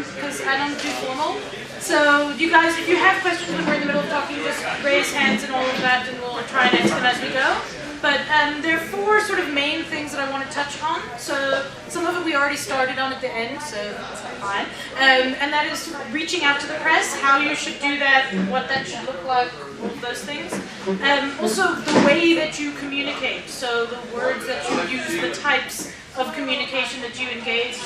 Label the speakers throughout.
Speaker 1: because I don't do formal. So you guys, if you have questions when we're in the middle of talking, just raise hands and all of that, and we'll try and answer them as we go. But there are four sort of main things that I want to touch on. So some of it we already started on at the end, so that's fine. And that is reaching out to the press, how you should do that, what that should look like, all of those things. Also the way that you communicate, so the words that you use, the types of communication that you engage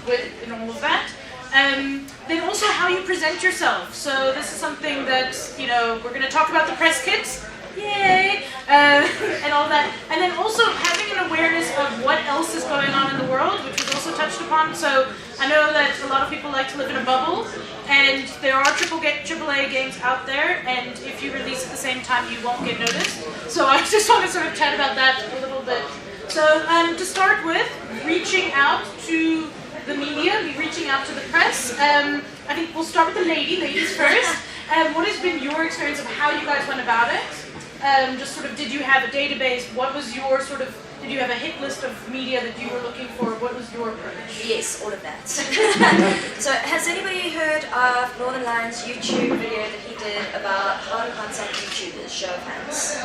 Speaker 1: with, and all of that. Then also how you present yourself. So this is something that, you know, we're going to talk about the press kits. Yay! And all that. And then also having an awareness of what else is going on in the world, which was also touched upon. So I know that a lot of people like to live in a bubble, and there are AAA games out there, and if you release at the same time, you won't get noticed. So I just want to sort of chat about that a little bit. So to start with, reaching out to the media, reaching out to the press. I think we'll start with the ladies first. What has been your experience of how you guys went about it? Just sort of, did you have a database? What was your sort of, did you have a hit list of media that you were looking for? What was your approach?
Speaker 2: Yes, all of that. So has anybody heard of Northern Lion's YouTube video that he did about how to contact YouTubers, show of hands?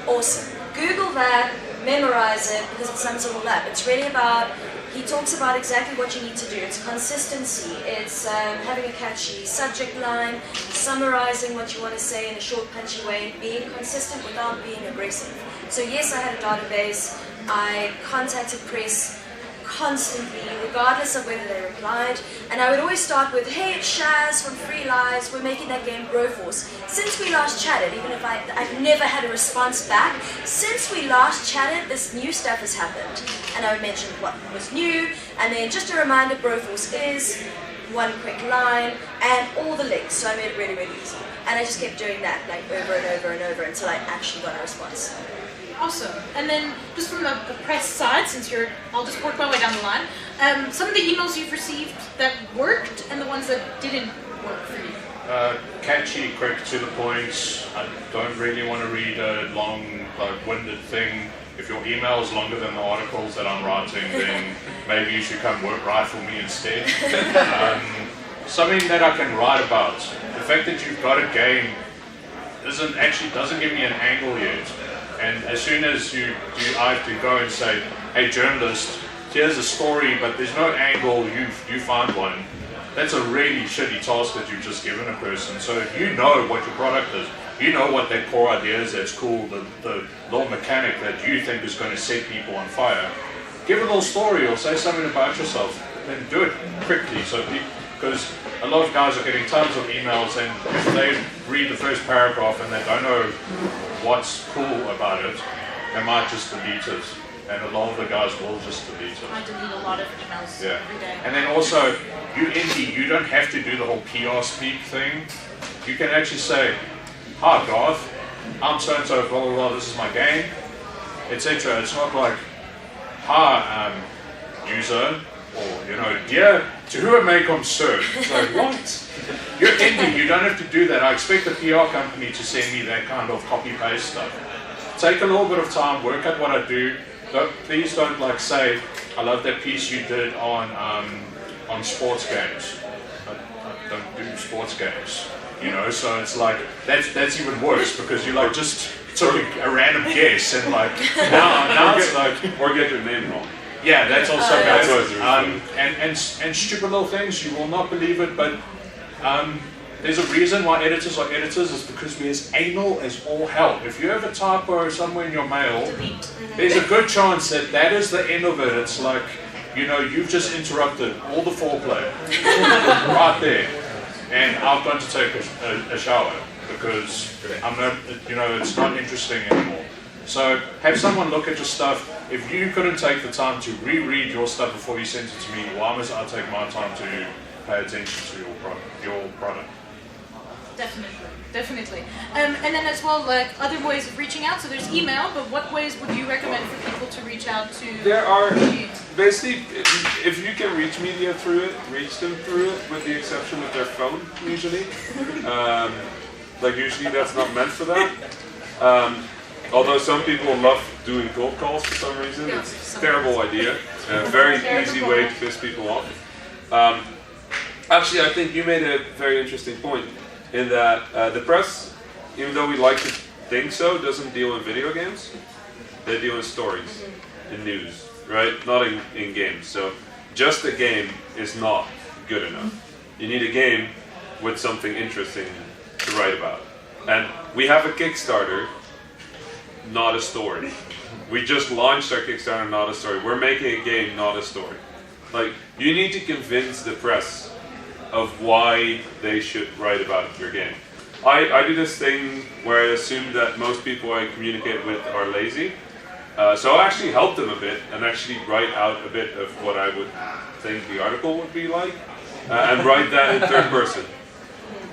Speaker 2: Awesome. Google that, memorize it, because it sums it all up. It's really about, he talks about exactly what you need to do. It's consistency, it's having a catchy subject line, summarizing what you want to say in a short, punchy way, being consistent without being aggressive. So yes, I had a database. I contacted press constantly, regardless of whether they replied, and I would always start with, hey, it's Shaz from Free Lives, we're making that game Broforce. Since we last chatted, even if I've never had a response back, since we last chatted, this new stuff has happened. And I would mention what was new, and then just a reminder, Broforce is, one quick line, and all the links, so I made it really, really easy. And I just kept doing that, like, over and over and over until I actually got a response.
Speaker 1: Awesome. And then just from the press side, since I'll just work my way down the line, some of the emails you've received that worked and the ones that didn't work for you.
Speaker 3: Catchy, quick, to the point. I don't really want to read a long, winded thing. If your email is longer than the articles that I'm writing, then maybe you should come write for me instead. Something that I can write about. The fact that you've got a game doesn't give me an angle yet. And as soon as I have to go and say, hey journalist, here's a story, but there's no angle, you find one. That's a really shitty task that you've just given a person. So if you know what your product is, you know what that core idea is that's cool, the little mechanic that you think is going to set people on fire, give a little story or say something about yourself, then do it quickly. So because a lot of guys are getting tons of emails, and if they read the first paragraph and they don't know what's cool about it, they might just delete it. And a lot of the guys will just delete it.
Speaker 1: I delete a lot of emails every day.
Speaker 3: And then also, you indie, you don't have to do the whole PR speak thing. You can actually say, hi Garth, I'm so-and-so, blah blah blah, this is my game, etc. It's not like, hi user, or dear, to whom it may concern. It's like, what? You're indie, you don't have to do that. I expect the PR company to send me that kind of copy-paste stuff. Take a little bit of time, work at what I do. Please don't say, I love that piece you did on sports games. I don't do sports games, so it's like, that's even worse, because you just took a random guess and now it's like,
Speaker 4: or get your name wrong.
Speaker 3: Yeah, that's also bad. And stupid little things, you will not believe it, but there's a reason why editors are editors, is because we're as anal as all hell. If you have a typo somewhere in your mail, there's a good chance that is the end of it. It's like, you've just interrupted all the foreplay right there. And I've gone to take a shower because I'm not, it's not interesting anymore. So have someone look at your stuff. If you couldn't take the time to reread your stuff before you sent it to me, why must I take my time to pay attention to your product?
Speaker 1: Definitely. And then as well, other ways of reaching out. So there's email, but what ways would you recommend for people to reach out to?
Speaker 4: There are, basically, if you can reach media through it, reach them through it, with the exception of their phone, usually. Usually that's not meant for that. Although some people love doing cold calls for some reason. It's a terrible idea. Very easy way to piss people off. Actually, I think you made a very interesting point in that the press, even though we like to think so, doesn't deal in video games. They deal in stories, in news, right? Not in games. So just a game is not good enough. You need a game with something interesting to write about. And we have a Kickstarter, not a story. We just launched our Kickstarter, not a story. We're making a game, not a story. Like, you need to convince the press of why they should write about your game. I do this thing where I assume that most people I communicate with are lazy. So I actually help them a bit and actually write out a bit of what I would think the article would be like. And write that in third person.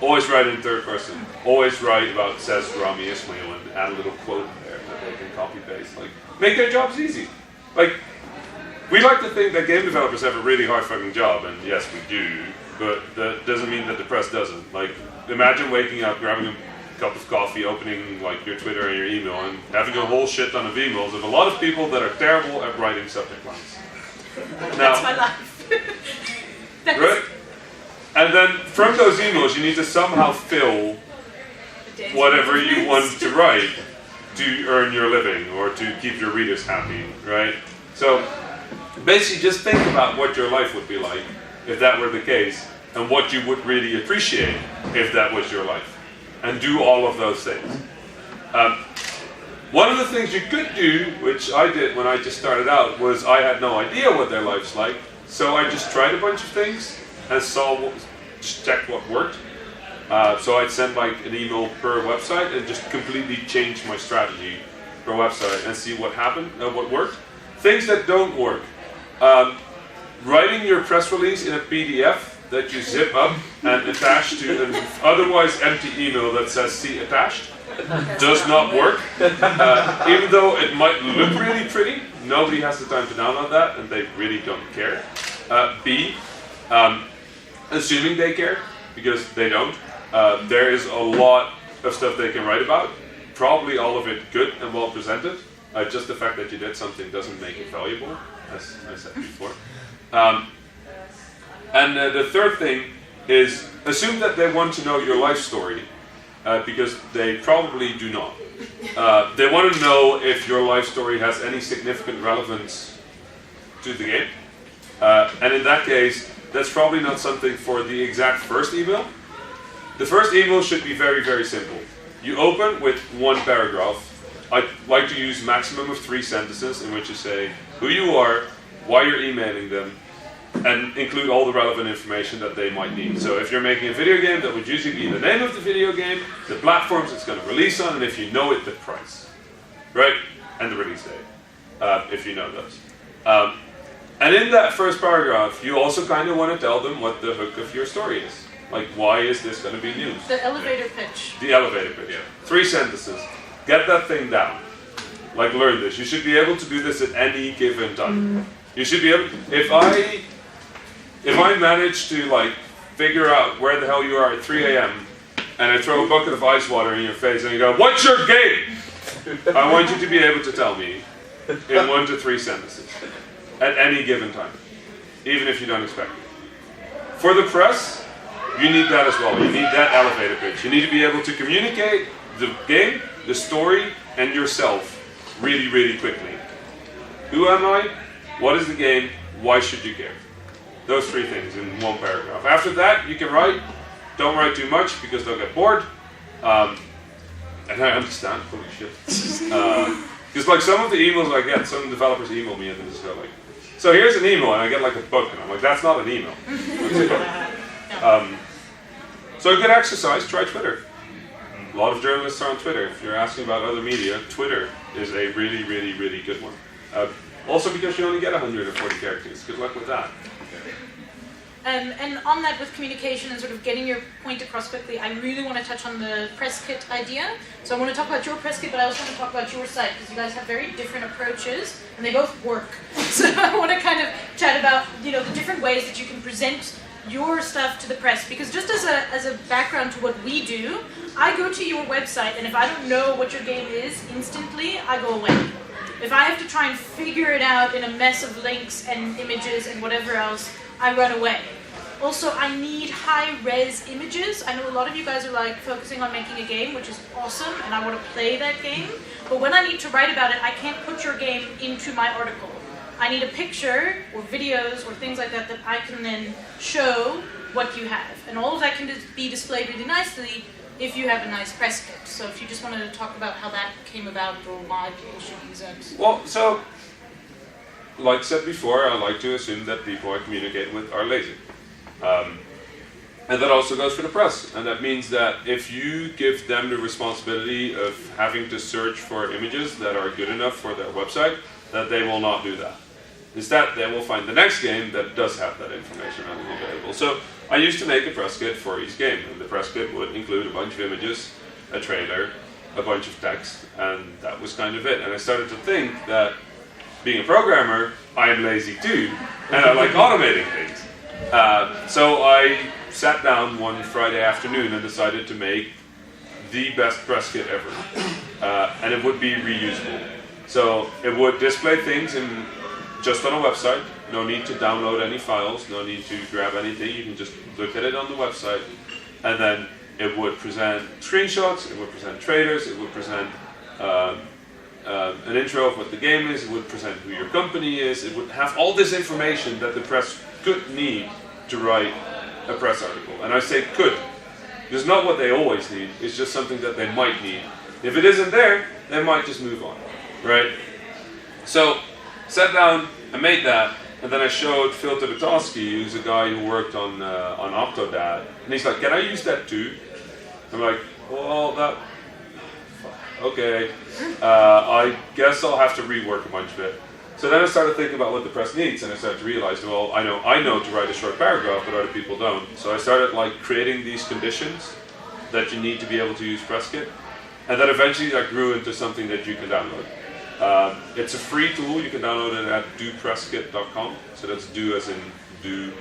Speaker 4: Always write in third person. Always write about says Rami Ismail and add a little quote there that they can copy paste. Like, make their jobs easy. Like, we like to think that game developers have a really hard fucking job, and yes, we do. But that doesn't mean that the press doesn't. Like, imagine waking up, grabbing a cup of coffee, opening like your Twitter and your email, and having a whole shit ton of emails of a lot of people that are terrible at writing subject lines.
Speaker 1: That's my life.
Speaker 4: Right? And then from those emails, you need to somehow fill whatever you want to write to earn your living or to keep your readers happy, right? So basically just think about what your life would be like if that were the case, and what you would really appreciate if that was your life. And do all of those things. One of the things you could do, which I did when I just started out, was I had no idea what their life's like, so I just tried a bunch of things and just checked what worked. So I'd send like an email per website and just completely change my strategy per website and see what happened, what worked. Things that don't work. Writing your press release in a PDF that you zip up and attach to an otherwise empty email that says "see attached" does not work. Even though it might look really pretty, nobody has the time to download that, and they really don't care. B, assuming they care, because they don't. There is a lot of stuff they can write about, probably all of it good and well presented. Just the fact that you did something doesn't make it valuable, as I said before. And the third thing is assume that they want to know your life story, because they probably do not. They want to know if your life story has any significant relevance to the game. And in that case, that's probably not something for the exact first email. The first email should be very, very simple. You open with one paragraph. I like to use maximum of 3 sentences in which you say who you are, why you're emailing them, and include all the relevant information that they might need. So if you're making a video game, that would usually be the name of the video game, the platforms it's going to release on, and if you know it, the price. Right? And the release date, if you know those. And in that first paragraph, you also kind of want to tell them what the hook of your story is. Like, why is this going to be news?
Speaker 1: The elevator pitch.
Speaker 4: The elevator pitch, yeah. 3 sentences. Get that thing down. Like, learn this. You should be able to do this at any given time. You should be able, if I manage to like figure out where the hell you are at 3 a.m. and I throw a bucket of ice water in your face and you go, "What's your game?" I want you to be able to tell me in 1 to 3 sentences at any given time, even if you don't expect it. For the press, you need that as well. You need that elevator pitch. You need to be able to communicate the game, the story, and yourself really, really quickly. Who am I? What is the game? Why should you care? Those 3 things in 1 paragraph. After that, you can write. Don't write too much because they'll get bored. And I understand. Holy shit. Because like some of the emails I get, some developers email me and they just go like, "So here's an email," and I get like a book, and I'm like, "That's not an email." So a good exercise, try Twitter. A lot of journalists are on Twitter. If you're asking about other media, Twitter is a really, really, really good one. Also because you only get 140 characters. Good luck with that.
Speaker 1: And on that with communication and sort of getting your point across quickly, I really want to touch on the press kit idea. So I want to talk about your press kit, but I also want to talk about your site, because you guys have very different approaches, and they both work. So I want to kind of chat about, you know, the different ways that you can present your stuff to the press, because just as a background to what we do, I go to your website, and if I don't know what your game is instantly, I go away. If I have to try and figure it out in a mess of links and images and whatever else, I run away. Also, I need high-res images. I know a lot of you guys are like focusing on making a game, which is awesome, and I want to play that game. But when I need to write about it, I can't put your game into my article. I need a picture or videos or things like that that I can then show what you have. And all of that can be displayed really nicely if you have a nice press kit. So if you just wanted to talk about how that came about or why people should use it.
Speaker 4: Well, so, like said before, I like to assume that people I communicate with are lazy. And that also goes for the press. And that means that if you give them the responsibility of having to search for images that are good enough for their website, that they will not do that. Instead, they will find the next game that does have that information available. So I used to make a press kit for each game. And the press kit would include a bunch of images, a trailer, a bunch of text, and that was kind of it. And I started to think that being a programmer, I am lazy too, and I like automating things. So I sat down one Friday afternoon and decided to make the best press kit ever. And it would be reusable. So it would display things just on a website. No need to download any files, no need to grab anything. You can just look at it on the website. And then it would present screenshots, it would present trailers, it would present an intro of what the game is, it would present who your company is, it would have all this information that the press could need to write a press article. And I say could. It's not what they always need, it's just something that they might need. If it isn't there, they might just move on, right? So, sat down, I made that, and then I showed Phil Tibetowski, who's a guy who worked on Octodad, and he's like, can I use that too? I'm like, well, okay, I guess I'll have to rework a bunch of it. So then I started thinking about what the press needs, and I started to realize, well, I know to write a short paragraph, but other people don't. So I started like creating these conditions that you need to be able to use PressKit, and then eventually that grew into something that you can download. It's a free tool. You can download it at dopresskit.com. So that's do as in do,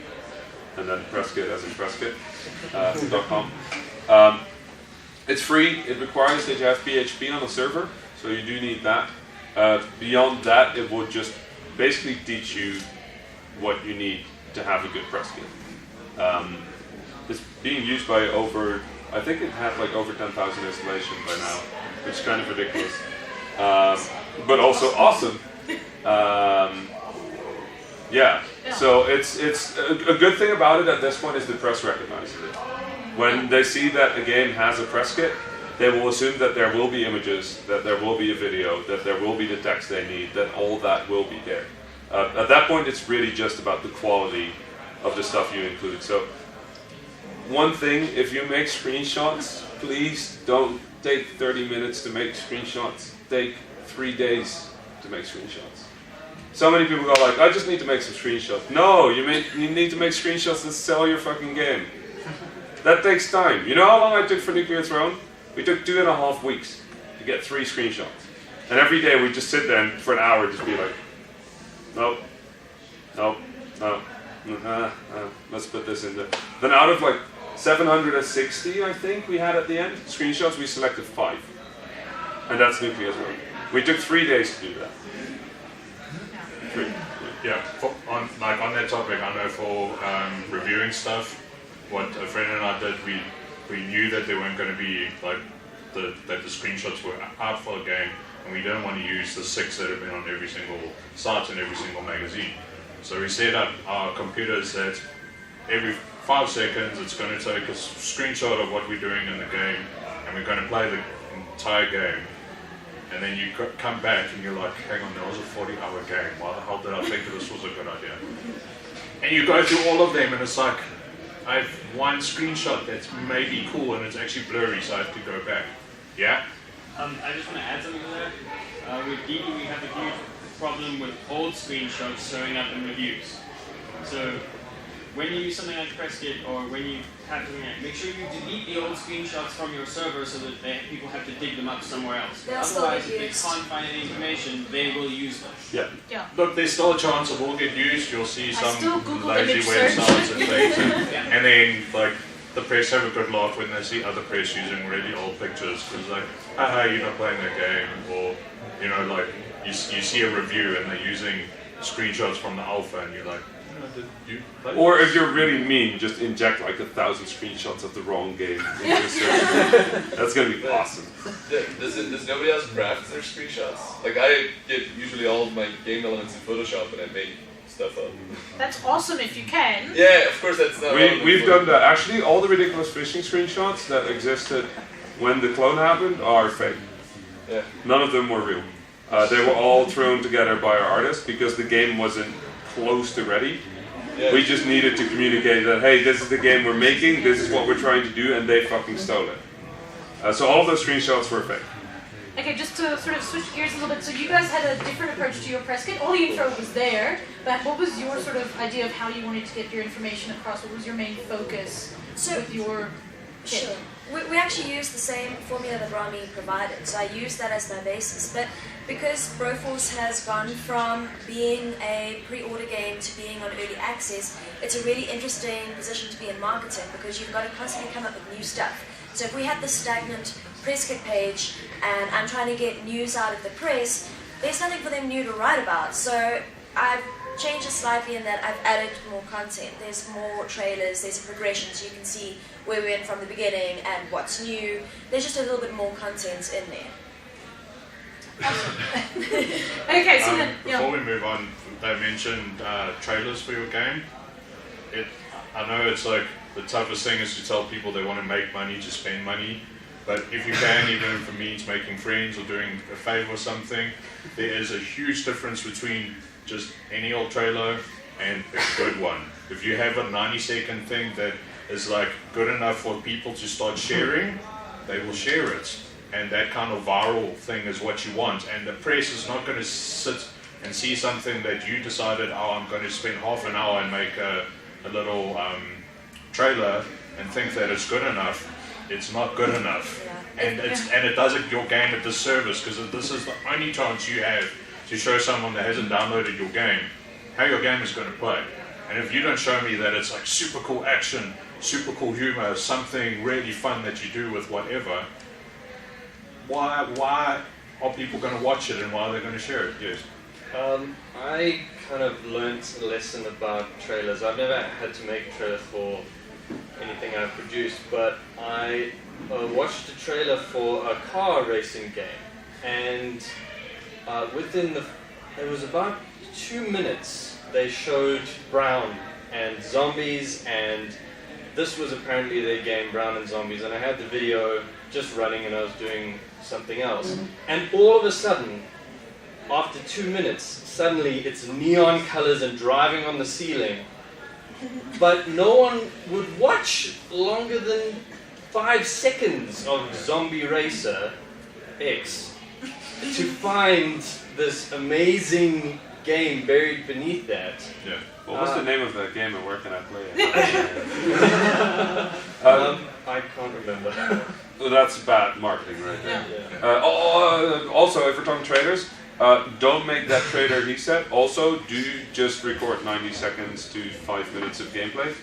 Speaker 4: and then presskit as in presskit.com. It's free. It requires that you have PHP on a server, so you do need that. Beyond that, it would just basically teach you what you need to have a good press kit. It's being used by I think it had like over 10,000 installations by now, which is kind of ridiculous. But also awesome. Yeah. So it's a good thing about it at this point is the press recognizes it. When they see that a game has a press kit, they will assume that there will be images, that there will be a video, that there will be the text they need, that all that will be there. At that point, it's really just about the quality of the stuff you include. So, one thing, if you make screenshots, please don't take 30 minutes to make screenshots. Take 3 days to make screenshots. So many people go like, I just need to make some screenshots. No, you need to make screenshots to sell your fucking game. That takes time. You know how long I took for Nuclear Throne? We took 2.5 weeks to get 3 screenshots. And every day we just sit there and for an hour just be like, nope, let's put this in there. Then out of like 760, I think we had at the end, screenshots, we selected 5. And that's Nuclear Throne. We took 3 days to do that. 3.
Speaker 3: Yeah, on that topic, I know for reviewing stuff, what a friend and I did, we knew that there weren't going to be like that the screenshots were out for a game, and we didn't want to use the 6 that have been on every single site and every single magazine. So we set up our computers that every 5 seconds it's going to take a screenshot of what we're doing in the game, and we're going to play the entire game. And then you come back and you're like, hang on, that was a 40-hour game. Why the hell did I think this was a good idea? And you go through all of them, and it's like, I have one screenshot that's maybe cool and it's actually blurry, so I have to go back. Yeah?
Speaker 5: I just want to add something to that. With DD, we have a huge problem with old screenshots showing up in reviews. So when you use something like PressKit or when you have something like, make sure you delete the old screenshots from your server so that people have to dig them up somewhere else. Otherwise, if they can't find any information, they will use them.
Speaker 3: Yeah. Look, there's still a chance it will get used. You'll see some lazy websites and things. And then, like, the press have a good laugh when they see other press using really old pictures. Because, like, haha, you're not playing that game. Or, you know, like, you see a review and they're using screenshots from the alpha and you're like, You play?
Speaker 4: Or if you're really mean, just inject like 1,000 screenshots of the wrong game into your search. That's gonna be awesome.
Speaker 6: Does nobody else craft their screenshots? Like I get usually all of my game elements in Photoshop and I make stuff up.
Speaker 1: That's awesome if you can.
Speaker 6: Yeah, of course that's not.
Speaker 4: We've done that. Actually, all the ridiculous fishing screenshots that existed when the clone happened are fake.
Speaker 6: Yeah.
Speaker 4: None of them were real. They were all thrown together by our artists because the game wasn't close to ready.
Speaker 6: Yeah.
Speaker 4: We just needed to communicate that, hey, this is the game we're making, this is what we're trying to do, and they fucking stole it. So all of those screenshots were fake.
Speaker 1: Okay, just to sort of switch gears a little bit, so you guys had a different approach to your press kit. All the info was there, but what was your sort of idea of how you wanted to get your information across? What was your main focus with your kit?
Speaker 2: Sure. We actually used the same formula that Rami provided, so I used that as my basis. But because Broforce has gone from being a pre-order game to being on early access, it's a really interesting position to be in marketing because you've got to constantly come up with new stuff. So if we had this stagnant press kit page and I'm trying to get news out of the press, there's nothing for them new to write about. So I've changed it slightly in that I've added more content. There's more trailers, there's a progression so you can see where we went from the beginning and what's new. There's just a little bit more content in there.
Speaker 1: Okay, so then,
Speaker 3: before we move on, they mentioned trailers for your game. I know it's like the toughest thing is to tell people they want to make money to spend money, but if you can, even if it means making friends or doing a favor or something, there is a huge difference between just any old trailer and a good one. If you have a 90-second thing that is like good enough for people to start sharing, they will share it. And that kind of viral thing is what you want. And the press is not going to sit and see something that you decided, oh, I'm going to spend half an hour and make a little trailer and think that it's good enough. It's not good enough.
Speaker 2: Yeah.
Speaker 3: And it does your game a disservice because this is the only chance you have to show someone that hasn't downloaded your game how your game is going to play. And if you don't show me that it's like super cool action, super cool humor, something really fun that you do with whatever, why are people going to watch it and why are they going to share it? Yes.
Speaker 7: I kind of learned a lesson about trailers. I've never had to make a trailer for anything I've produced, but I watched a trailer for a car racing game, and it was about 2 minutes, they showed Brown and zombies, and this was apparently their game, Brown and Zombies, and I had the video just running and I was doing something else. And all of a sudden, after 2 minutes, suddenly it's neon colors and driving on the ceiling. But no one would watch longer than 5 seconds of Zombie Racer X to find this amazing game buried beneath that.
Speaker 4: Yeah. What was the name of that game and where can I play it?
Speaker 7: I can't remember.
Speaker 4: Well, that's bad marketing right there.
Speaker 7: Yeah.
Speaker 4: Also, if we're talking trailers, don't make that trailer he said. Also, do just record 90 seconds to 5 minutes of gameplay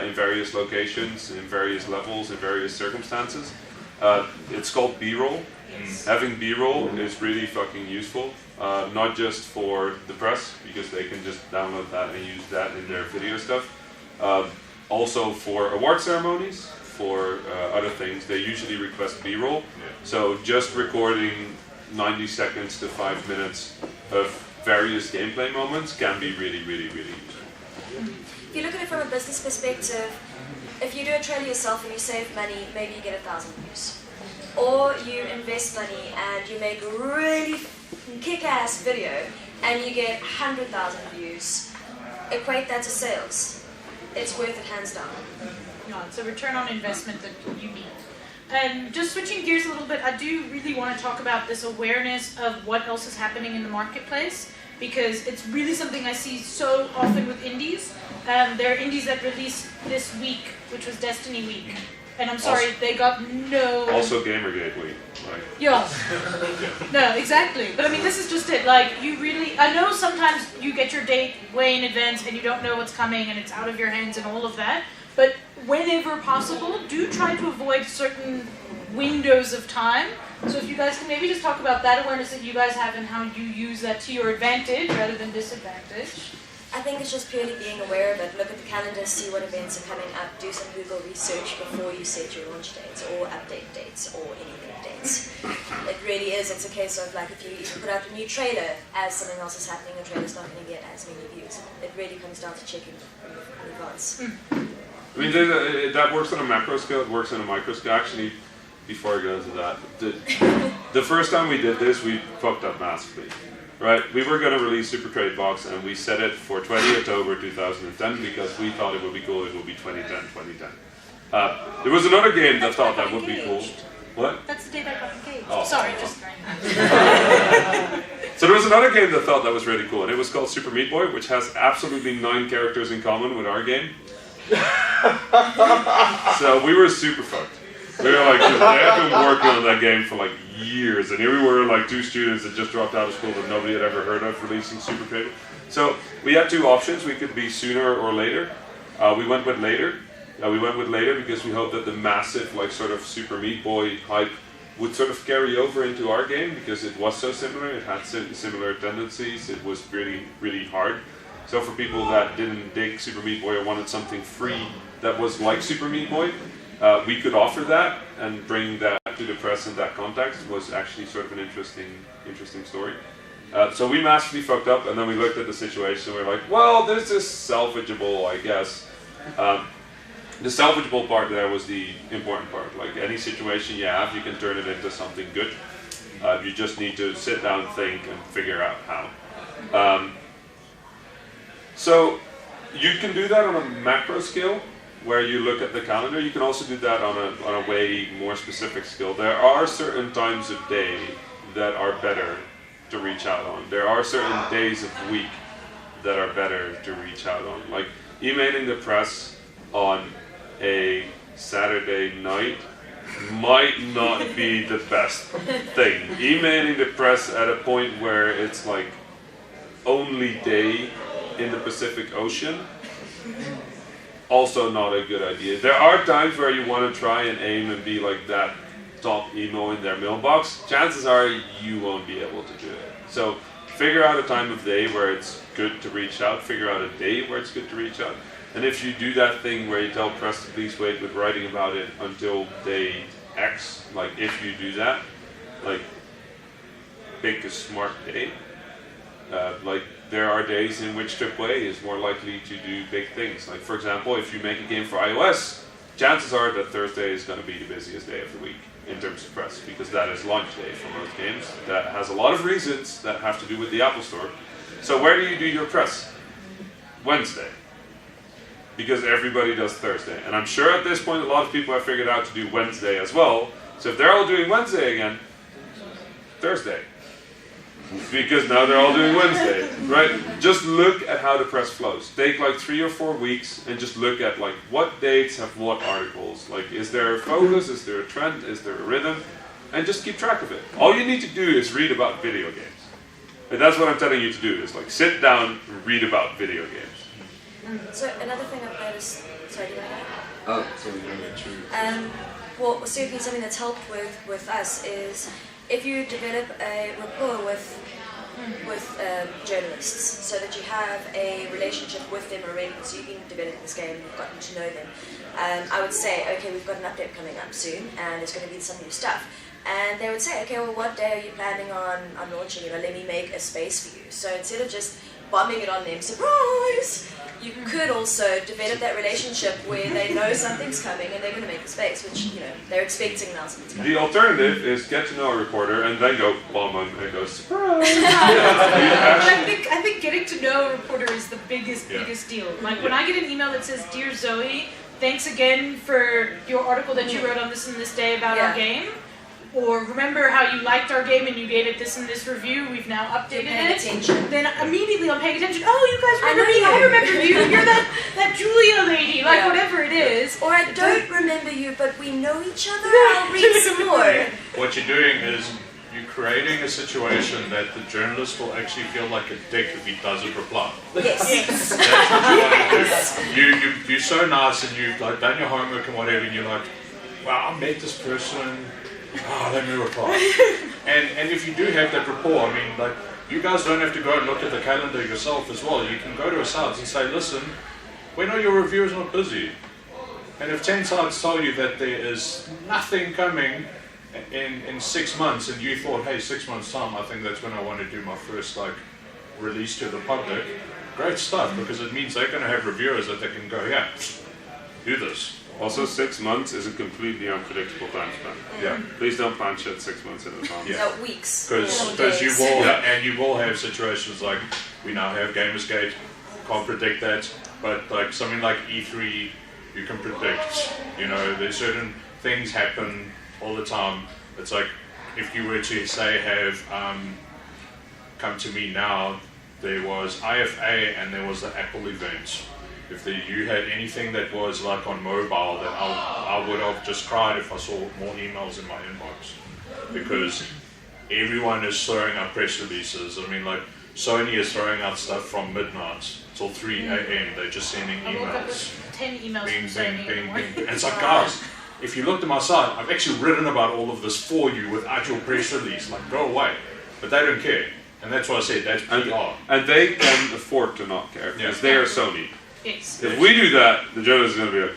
Speaker 4: in various locations, in various levels, in various circumstances. It's called B-roll. Having B-roll is really fucking useful, not just for the press, because they can just download that and use that in their video stuff. Also for award ceremonies, for other things, they usually request B-roll.
Speaker 3: Yeah.
Speaker 4: So just recording 90 seconds to 5 minutes of various gameplay moments can be really, really, really useful.
Speaker 2: If you look at it from a business perspective, if you do a trailer yourself and you save money, maybe you get 1,000 views. Or you invest money and you make a really kick-ass video and you get 100,000 views. Equate that to sales. It's worth it hands down.
Speaker 1: Yeah, it's a return on investment that you need. And just switching gears a little bit, I do really want to talk about this awareness of what else is happening in the marketplace, because it's really something I see so often with indies. There are indies that released this week, which was Destiny Week. And I'm sorry, they got no...
Speaker 4: Also Gamergate Week. Like.
Speaker 1: Yeah. No, exactly. But I mean, this is just it. Like, you really... I know sometimes you get your date way in advance and you don't know what's coming and it's out of your hands and all of that. But whenever possible, do try to avoid certain windows of time. So if you guys can maybe just talk about that awareness that you guys have and how you use that to your advantage rather than disadvantage.
Speaker 2: I think it's just purely being aware of it. Look at the calendar, see what events are coming up, do some Google research before you set your launch dates or update dates or anything dates. It really is. It's a case of like if you put out a new trailer as something else is happening, the trailer's not going to get as many views. It really comes down to checking in advance.
Speaker 4: I mean, that works on a macro scale, it works on a micro scale. Actually, before I go into that, the first time we did this, we fucked up massively. Right, we were going to release Super Trade Box and we set it for 20 October 2010 because we thought it would be cool, it would be 2010. There was another game that thought that would be cool. What?
Speaker 1: That's the day that I got engaged.
Speaker 4: Oh.
Speaker 1: Sorry, just
Speaker 4: So there was another game that thought that was really cool and it was called Super Meat Boy, which has absolutely 9 characters in common with our game. So we were super fucked. We were like, they had been working on that game for like years, and here we were like 2 students that just dropped out of school that nobody had ever heard of releasing Super Trade. So we had 2 options. We could be sooner or later. We went with later. Because we hoped that the massive like sort of Super Meat Boy hype would sort of carry over into our game because it was so similar. It had similar tendencies. It was really, really hard. So for people that didn't dig Super Meat Boy or wanted something free that was like Super Meat Boy, we could offer that and bring that to the press in that context was actually sort of an interesting story. So we massively fucked up, and then we looked at the situation and we were like, well, this is salvageable, I guess. The salvageable part there was the important part. Like any situation you have, you can turn it into something good. You just need to sit down, think, and figure out how. So you can do that on a macro scale, where you look at the calendar. You can also do that on a way more specific scale. There are certain times of day that are better to reach out on. There are certain days of week that are better to reach out on. Like emailing the press on a Saturday night might not be the best thing. Emailing the press at a point where it's like only day in the Pacific Ocean, also not a good idea. There are times where you want to try and aim and be like that top emo in their mailbox. Chances are you won't be able to do it. So figure out a time of day where it's good to reach out. Figure out a day where it's good to reach out. And if you do that thing where you tell press to please wait with writing about it until day X, like if you do that, like pick a smart day. Like there are days in which AAA is more likely to do big things. Like for example, if you make a game for iOS, chances are that Thursday is going to be the busiest day of the week in terms of press, because that is launch day for most games. That has a lot of reasons that have to do with the Apple Store. So where do you do your press? Wednesday. Because everybody does Thursday. And I'm sure at this point a lot of people have figured out to do Wednesday as well. So if they're all doing Wednesday again, Thursday. Because now they're all doing Wednesday, right? Just look at how the press flows. Take like 3 or 4 weeks and just look at like what dates have what articles. Like is there a focus, is there a trend, is there a rhythm? And just keep track of it. All you need to do is read about video games. And that's what I'm telling you to do, is like sit down and read about video games.
Speaker 2: So another thing I've noticed, sorry, do you want to go?
Speaker 6: Oh, sorry, true.
Speaker 2: Well, certainly something that's helped with us is if you develop a rapport with journalists, so that you have a relationship with them already, so you've been developing this game and you've gotten to know them. I would say, okay, we've got an update coming up soon, and there's going to be some new stuff. And they would say, okay, well, what day are you planning on launching? Let me make a space for you. So instead of just bombing it on them, surprise! You could also develop that relationship where they know something's coming and they're going to make the space, which, they're expecting announcements coming.
Speaker 4: The alternative is get to know a reporter and then go bomb them and go surprise.
Speaker 1: I think getting to know a reporter is the biggest deal. Like when I get an email that says, "Dear Zoe, thanks again for your article that you wrote on this and this day about our game," or "Remember how you liked our game and you gave it this and this review, we've now updated it," then immediately I'm paying attention. Oh, you guys remember me? I remember you. You're that Julia lady, like whatever it is.
Speaker 2: Or I don't remember you, but we know each other. I'll read some more.
Speaker 3: What you're doing is you're creating a situation that the journalist will actually feel like a dick if he doesn't reply.
Speaker 2: Yes.
Speaker 3: That's what you want to do. You're so nice and you've like done your homework and whatever, and you're like, well, I met this person. Let me reply. And if you do have that rapport, I mean, like you guys don't have to go and look at the calendar yourself as well. You can go to a site and say, listen, when are your reviewers not busy? And if 10 sites tell you that there is nothing coming in 6 months, and you thought, hey, 6 months time, I think that's when I want to do my first release to the public, great stuff, because it means they're going to have reviewers that they can go, yeah, do this.
Speaker 4: Also, 6 months is a completely unpredictable time span.
Speaker 3: Yeah.
Speaker 4: Please don't plan shit 6 months in advance.
Speaker 3: Yeah.
Speaker 2: No, weeks.
Speaker 3: Because you will, and you will have situations like we now have Gamersgate, can't predict that, but like something like E3, you can predict. You know, there's certain things happen all the time. It's like if you were to say have come to me now, there was IFA and there was the Apple event. If you had anything that was like on mobile, that I would have just cried if I saw more emails in my inbox, because everyone is throwing out press releases. I mean, like Sony is throwing out stuff from midnight till 3 a.m. They're just sending
Speaker 1: I woke up
Speaker 3: emails.
Speaker 1: with 10 emails
Speaker 3: Bing,
Speaker 1: from
Speaker 3: bing,
Speaker 1: Sony in
Speaker 3: bing,
Speaker 1: the morning.
Speaker 3: bing. And it's like, guys, if you looked at my site, I've actually written about all of this for you without your press release. Like, go away. But they don't care. And that's why I said that's PR.
Speaker 4: And they can afford to not care, because they are Sony.
Speaker 1: Yes.
Speaker 4: If we do that, the journalist is going to be like,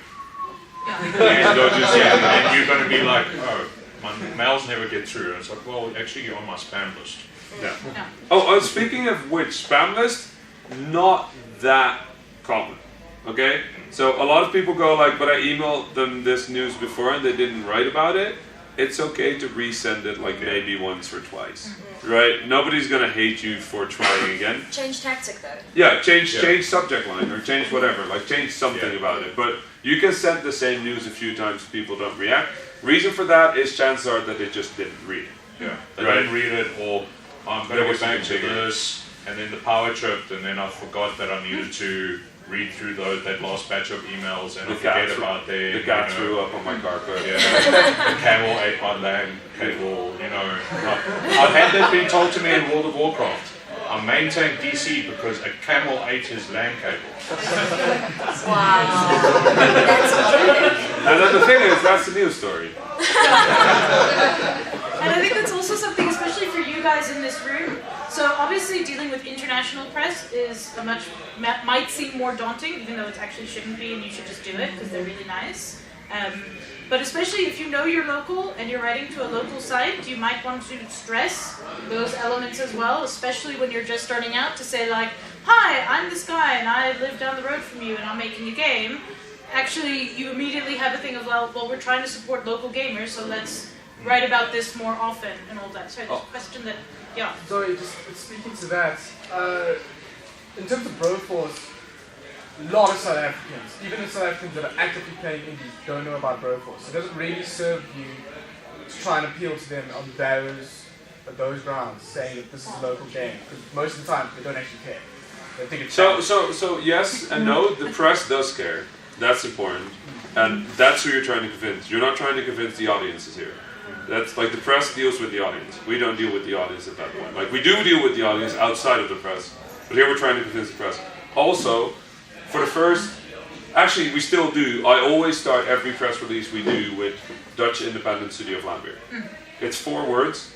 Speaker 3: And and you're going to be like, oh, my mails never get through. And it's like, well, actually, you're on my spam list.
Speaker 4: yeah.
Speaker 1: Yeah.
Speaker 4: Oh, speaking of which, spam list, not that common. Okay? So a lot of people go like, but I emailed them this news before and they didn't write about it. It's okay to resend it like maybe once or twice. Right? Nobody's gonna hate you for trying again.
Speaker 2: Change tactic though.
Speaker 4: Yeah, change subject line or change whatever. Like change something about it. But you can send the same news a few times, people don't react. Reason for that is chances are that they just didn't read it.
Speaker 3: Yeah. They
Speaker 4: Right.
Speaker 3: didn't read it, or I'm going to get back to this, and then the power tripped, and then I forgot that I needed to read through that last batch of emails, and I forget about
Speaker 4: the cat threw up on my carpet.
Speaker 3: Yeah, the camel ate my LAN cable, you know. I've had that being told to me in World of Warcraft. I maintained DC because a camel ate his LAN cable.
Speaker 2: Wow. That's amazing.
Speaker 4: And then the thing is, that's the news story.
Speaker 1: And I think that's also something, especially for you guys in this room. So obviously dealing with international press is might seem more daunting, even though it actually shouldn't be, and you should just do it because they're really nice. But especially if you know you're local and you're writing to a local site, you might want to stress those elements as well, especially when you're just starting out, to say like, hi, I'm this guy and I live down the road from you and I'm making a game. Actually, you immediately have a thing of, well, we're trying to support local gamers, so let's write about this more often and all that. Sorry, there's a question that, yeah.
Speaker 8: Sorry, just speaking to that, in terms of Broforce, a lot of South Africans, even the South Africans that are actively playing indies, don't know about Broforce. It doesn't really serve you to try and appeal to them on those grounds, saying that this is a local game, because most of the time they don't actually care. They think it's
Speaker 4: So yes and no, the press does care. That's important. And that's who you're trying to convince. You're not trying to convince the audiences here. That's like the press deals with the audience. We don't deal with the audience at that point. Like we do deal with the audience outside of the press, but here we're trying to convince the press. Also, for the first, actually we still do. I always start every press release we do with Dutch Independent Studio Vlaanderen. It's 4 words.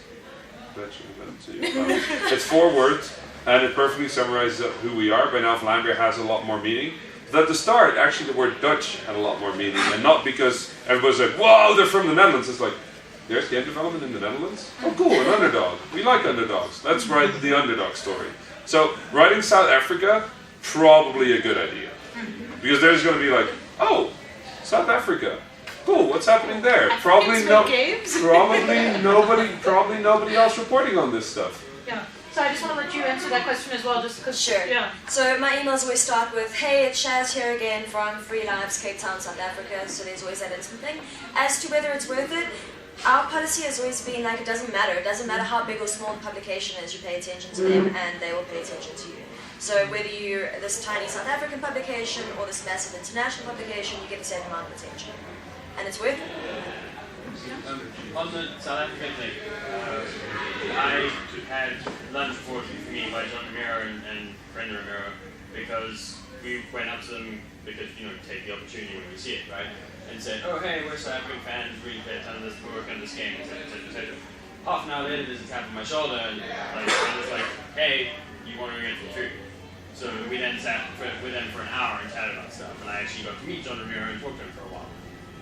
Speaker 4: Dutch Independent Studio Vlaanderen. It's 4 words, and it perfectly summarizes who we are. By now, Vlaanderen has a lot more meaning. But at the start, actually, the word Dutch had a lot more meaning, and not because everybody's like, "Whoa, they're from the Netherlands." It's like, there's game development in the Netherlands? Oh cool, an underdog. We like underdogs. Let's write the underdog story. So writing South Africa, probably a good idea. Because there's going to be like, oh, South Africa. Cool, what's happening there? Probably nobody else reporting on this stuff.
Speaker 1: Yeah. So I just want to let you answer that question as well, just because.
Speaker 2: Sure.
Speaker 1: Yeah.
Speaker 2: So my emails always start with, hey, it's Shaz here again from Free Lives, Cape Town, South Africa. So there's always that instant thing. As to whether it's worth it, our policy has always been like, it doesn't matter. It doesn't matter how big or small the publication is, you pay attention to them and they will pay attention to you. So whether you're this tiny South African publication or this massive international publication, you get the same amount of attention. And it's worth it.
Speaker 5: On the South African thing, I had lunch brought for me by John Romero and Brenda Romero because we went up to them because, take the opportunity when we see it, right? And said, oh hey, we're South African fans, really pay a ton of this, we're working on this game, etc., etc., etc. half an hour later, there's a tap on my shoulder, and like, I was like, hey, you want to get some food? So we then sat with them for an hour and chatted about stuff, and I actually got to meet John Ramiro and talk to him for a while.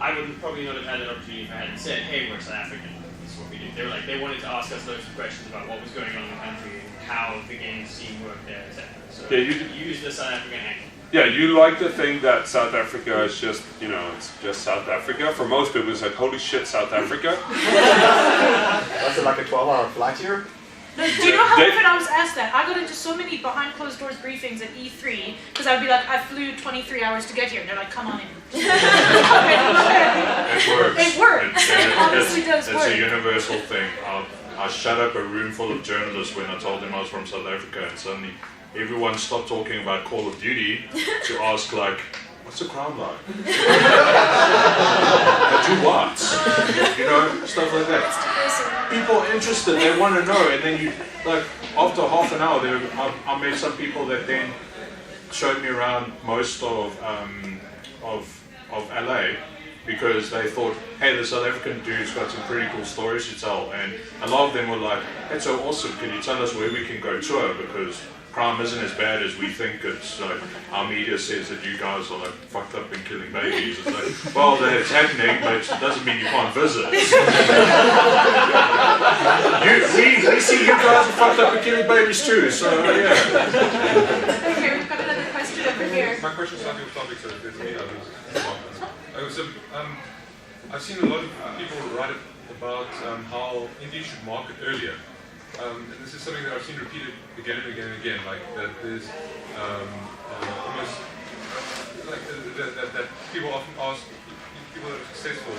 Speaker 5: I would probably not have had that opportunity if I hadn't said, hey, we're South African, this is what we do. They wanted to ask us loads of questions about what was going on in the country and how the game scene worked there, etc. So
Speaker 4: Yeah,
Speaker 5: use the South African angle.
Speaker 4: Yeah, you like to think that South Africa is just, it's just South Africa. For most people, it's like, holy shit, South Africa.
Speaker 9: Was it like a 12-hour flight here?
Speaker 1: No, do you know how often I was asked that? I got into so many behind closed doors briefings at E3 because I'd be like, I flew 23 hours to get here. And they're like, come on in.
Speaker 3: It works.
Speaker 1: It works. It honestly does work.
Speaker 3: It's a universal thing. I shut up a room full of journalists when I told them I was from South Africa, and suddenly everyone stopped talking about Call of Duty to ask like, what's the crowd like? I do what? Stuff like that. People are interested, they want to know, and then you, like, after half an hour, I met some people that then showed me around most of LA, because they thought, hey, the South African dude's got some pretty cool stories to tell, and a lot of them were like, that's so awesome, can you tell us where we can go tour, because crime isn't as bad as we think. It's like, our media says that you guys are like fucked up and killing babies. It's like, well, that's happening, but it doesn't mean you can't visit. We see you guys are fucked up and killing babies too, so yeah.
Speaker 1: Okay, we've got another question over here.
Speaker 10: My question is slightly off topic, so it's me. I've seen a lot of people write about how indies should market earlier. And this is something that I've seen repeated again and again and again, like that there's almost like that people often ask people that are successful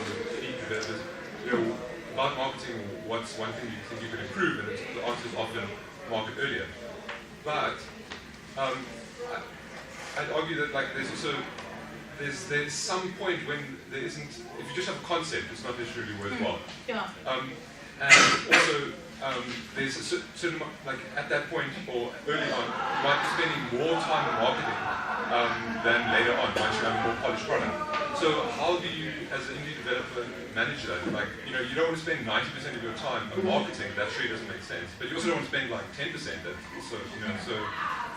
Speaker 10: about marketing, what's one thing you think you could improve, and the answer is often market earlier. But I'd argue that like there's also there's some point when there isn't, if you just have a concept, it's not necessarily worthwhile.
Speaker 1: Yeah.
Speaker 10: And also there's a certain, like at that point or early on, you might be spending more time on marketing than later on once you have a more polished product. So how do you, as an indie developer, manage that? Like, you don't want to spend 90% of your time on marketing. That sure doesn't make sense. But you also don't want to spend like 10%. That's also, so.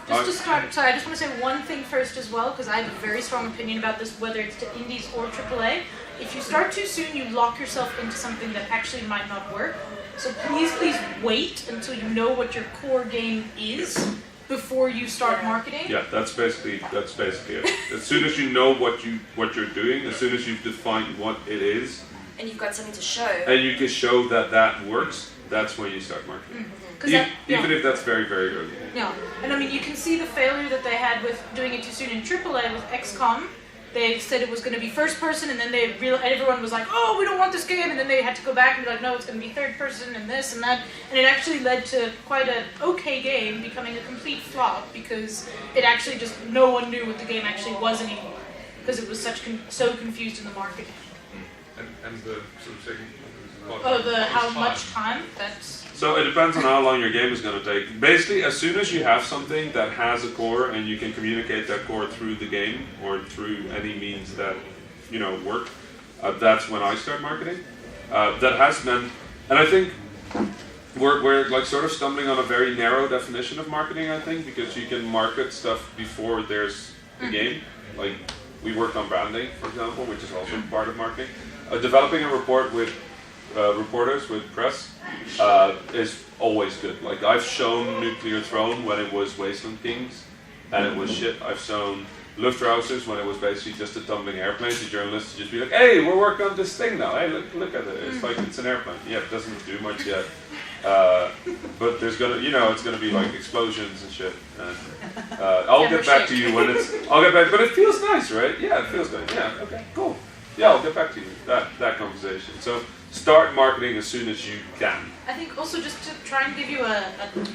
Speaker 1: Just to start, sorry, I just want to say one thing first as well, because I have a very strong opinion about this, whether it's to indies or AAA. If you start too soon, you lock yourself into something that actually might not work. So please wait until you know what your core game is before you start marketing.
Speaker 4: Yeah, that's basically it. As soon as you know what you're doing, as soon as you've defined what it is,
Speaker 2: and you've got something to show,
Speaker 4: and you can show that works, that's when you start marketing. Even if that's very, very early.
Speaker 1: Yeah, and I mean, you can see the failure that they had with doing it too soon in AAA with XCOM. They said it was going to be first person, and then everyone was like, oh, we don't want this game, and then they had to go back and be like, no, it's going to be third person and this and that, and it actually led to quite an okay game becoming a complete flop because it actually just, no one knew what the game actually was anymore because it was so confused in the marketing.
Speaker 10: And the sort of second part,
Speaker 1: how much time?
Speaker 4: So it depends on how long your game is going to take. Basically, as soon as you have something that has a core and you can communicate that core through the game or through any means that work, that's when I start marketing. That has meant, and I think we're like sort of stumbling on a very narrow definition of marketing. I think because you can market stuff before there's the game. Like we worked on branding, for example, which is also part of marketing. Developing a report with reporters, with press, is always good. Like I've shown Nuclear Throne when it was Wasteland Kings and it was shit. I've shown Luftrausers when it was basically just a tumbling airplane. The journalists just be like, hey, we're working on this thing now. Hey, look at it. It's like it's an airplane. Yeah, it doesn't do much yet. But there's gonna, it's gonna be like explosions and shit. And, I'll get back to you when I'll get back. But it feels nice, right? Yeah, it feels good. Yeah. Okay. Cool. Yeah, I'll get back to you. That conversation. So start marketing as soon as you can.
Speaker 1: I think also just to try and give you a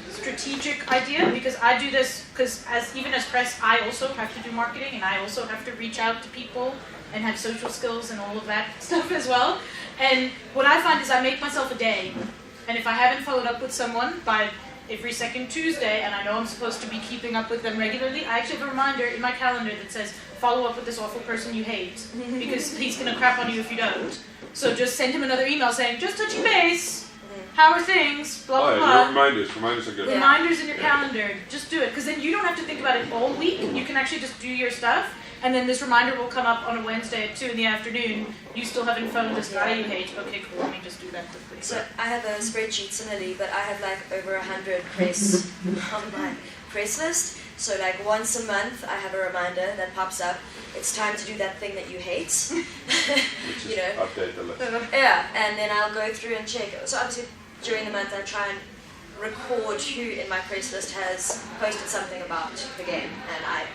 Speaker 1: strategic idea, because I do this because even as press, I also have to do marketing and I also have to reach out to people and have social skills and all of that stuff as well. And what I find is I make myself a day, and if I haven't followed up with someone by every second Tuesday, and I know I'm supposed to be keeping up with them regularly, I actually have a reminder in my calendar that says, follow up with this awful person you hate, because he's going to crap on you if you don't. So just send him another email saying, just touching base. how are things, blah, blah,
Speaker 4: Oh,
Speaker 1: blah.
Speaker 4: yeah, reminders are good.
Speaker 1: Reminders in your calendar. Just do it, because then you don't have to think about it all week. You can actually just do your stuff, and then this reminder will come up on a Wednesday at 2 in the afternoon. You still haven't phoned this guy you hate. Okay, cool. Let me just do that quickly.
Speaker 2: So I have a spreadsheet similarly, but I have like over 100 press on my press list. So like once a month, I have a reminder that pops up. It's time to do that thing that you hate.
Speaker 4: Which is update the list.
Speaker 2: Yeah, and then I'll go through and check. So obviously during the month I try and record who in my press list has posted something about the game, and I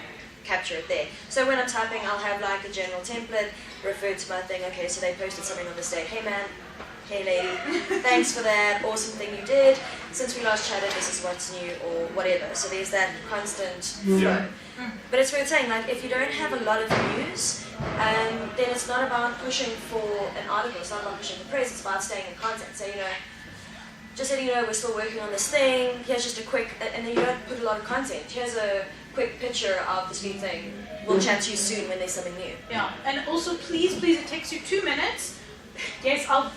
Speaker 2: capture it there. So when I'm typing, I'll have like a general template, refer to my thing. Okay, so they posted something on this date. Hey man, hey lady, thanks for that awesome thing you did. Since we last chatted, this is what's new or whatever. So there's that constant flow. But it's worth saying, like, if you don't have a lot of news, then it's not about pushing for an article, it's not about pushing for press, it's about staying in contact. So, just letting you know we're still working on this thing, here's just a quick, and then you don't put a lot of content. Here's a quick picture of this new thing. We'll chat to you soon when there's something new.
Speaker 1: Yeah, and also please, it takes you 2 minutes. Yes, I'll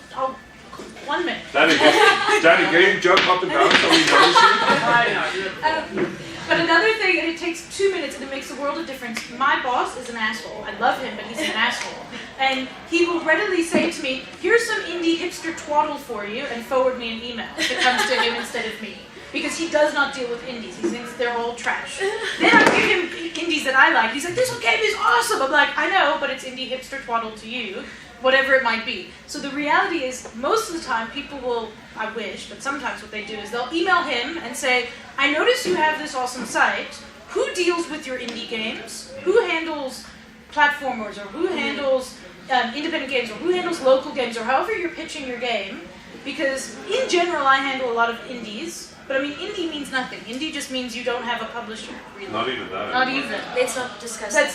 Speaker 1: 1 minute.
Speaker 4: Danny, can you jump up and down so we notice you?
Speaker 1: But another thing, and it takes 2 minutes and it makes a world of difference. My boss is an asshole. I love him, but he's an asshole. And he will readily say to me, here's some indie hipster twaddle for you, and forward me an email if it comes to him instead of me. Because he does not deal with indies. He thinks they're all trash. Then I give him indies that I like. He's like, this game is awesome. I'm like, I know, but it's indie hipster twaddle to you. Whatever it might be. So the reality is, most of the time, people will, I wish, but sometimes what they do is they'll email him and say, I notice you have this awesome site. Who deals with your indie games? Who handles platformers, or who handles independent games, or who handles local games, or however you're pitching your game? Because in general, I handle a lot of indies. But I mean, indie means nothing. Indie just means you don't have a publisher, really.
Speaker 4: Not even that.
Speaker 1: Not even.
Speaker 2: Let's not discuss
Speaker 1: that.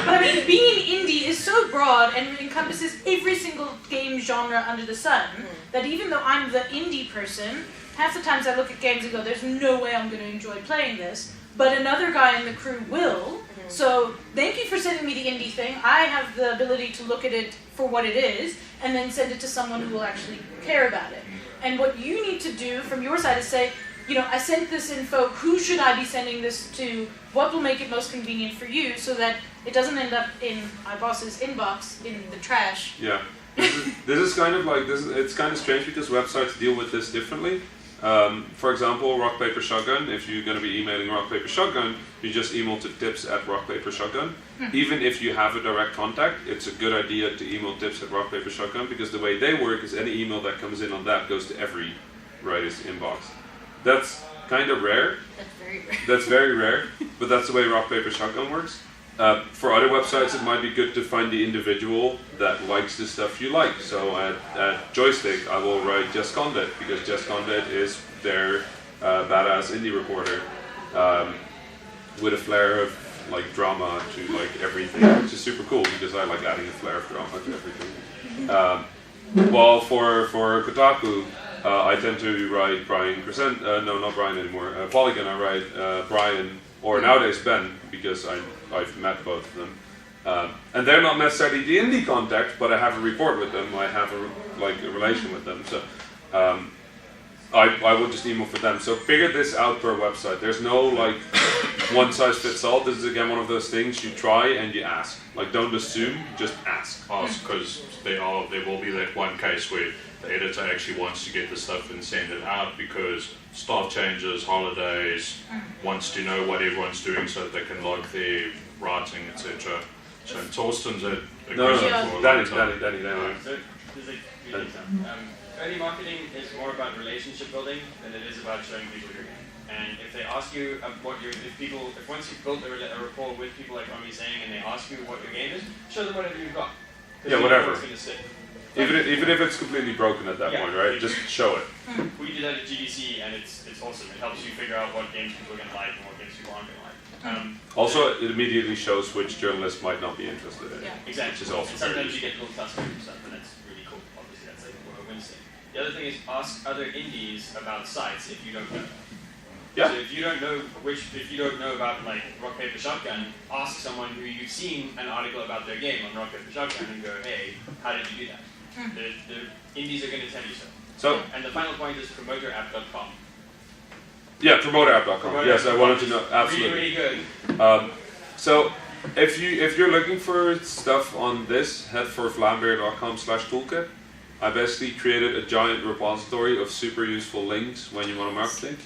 Speaker 1: But I mean, being indie is so broad and encompasses every single game genre under the sun that even though I'm the indie person, half the times I look at games and go, there's no way I'm going to enjoy playing this. But another guy in the crew will. So thank you for sending me the indie thing. I have the ability to look at it for what it is and then send it to someone who will actually care about it. And what you need to do from your side is say, I sent this info, who should I be sending this to? What will make it most convenient for you so that it doesn't end up in my boss's inbox in the trash?
Speaker 4: Yeah. This is kind of like, it's kind of strange because websites deal with this differently. For example, Rock Paper Shotgun, if you're going to be emailing Rock Paper Shotgun, you just email to tips@rockpapershotgun. Even if you have a direct contact, it's a good idea to email tips@rockpapershotgun, because the way they work is any email that comes in on that goes to every writer's inbox. That's kind of rare. That's very rare, but that's the way Rock Paper Shotgun works. For other websites, it might be good to find the individual that likes the stuff you like. So at Joystick, I will write Just Condet, because Just Condet is their badass indie reporter with a flair of like drama to like everything, which is super cool because I like adding a flair of drama to everything. While for Kotaku, I tend to write Brian Crescent. No, not Brian anymore. Polygon, I write Brian, or nowadays Ben, because I've met both of them. And they're not necessarily the indie contact, but I have a report with them. I have a relation with them. So I will just email for them. So figure this out per website. There's no like one size fits all. This is again one of those things you try and you ask. Like don't assume, just ask.
Speaker 3: Ask, because there will be that one case where the editor actually wants to get the stuff and send it out because staff changes, holidays, wants to know what everyone's doing so that they can log their writing, etc. So Torsten's a
Speaker 4: Danny.
Speaker 5: So there's early marketing is more about relationship building than it is about showing people your game. And if they ask you if once you've built a rapport with people like Rami saying, and they ask you what your game is, show them whatever you've got.
Speaker 4: Yeah, whatever.
Speaker 5: It's going to stick.
Speaker 4: Even if it's completely broken at that point, right? Just show it.
Speaker 5: We do that at GDC, and it's awesome. It helps you figure out what games people are going to like and what games people aren't going to like.
Speaker 4: Also, it immediately shows which journalists might not be interested in it.
Speaker 5: Yeah, exactly.
Speaker 4: Which is also
Speaker 5: and sometimes you get little custom stuff, and that's really cool. Obviously, that's like a Wednesday. The other thing is ask other indies about sites if you don't know.
Speaker 4: Yeah.
Speaker 5: So if you don't know about like Rock Paper Shotgun, ask someone who you've seen an article about their game on Rock Paper Shotgun and go, hey, how did you do that? The indies are going to tell you so.
Speaker 4: So,
Speaker 5: And the final point is promoteurapp.com.
Speaker 4: yeah, promoteurapp.com. Yes, I wanted to know. Absolutely.
Speaker 5: Really, really good.
Speaker 4: So, if you're looking for stuff on this, head for flambeer.com/toolkit. I basically created a giant repository of super useful links when you want to marketing.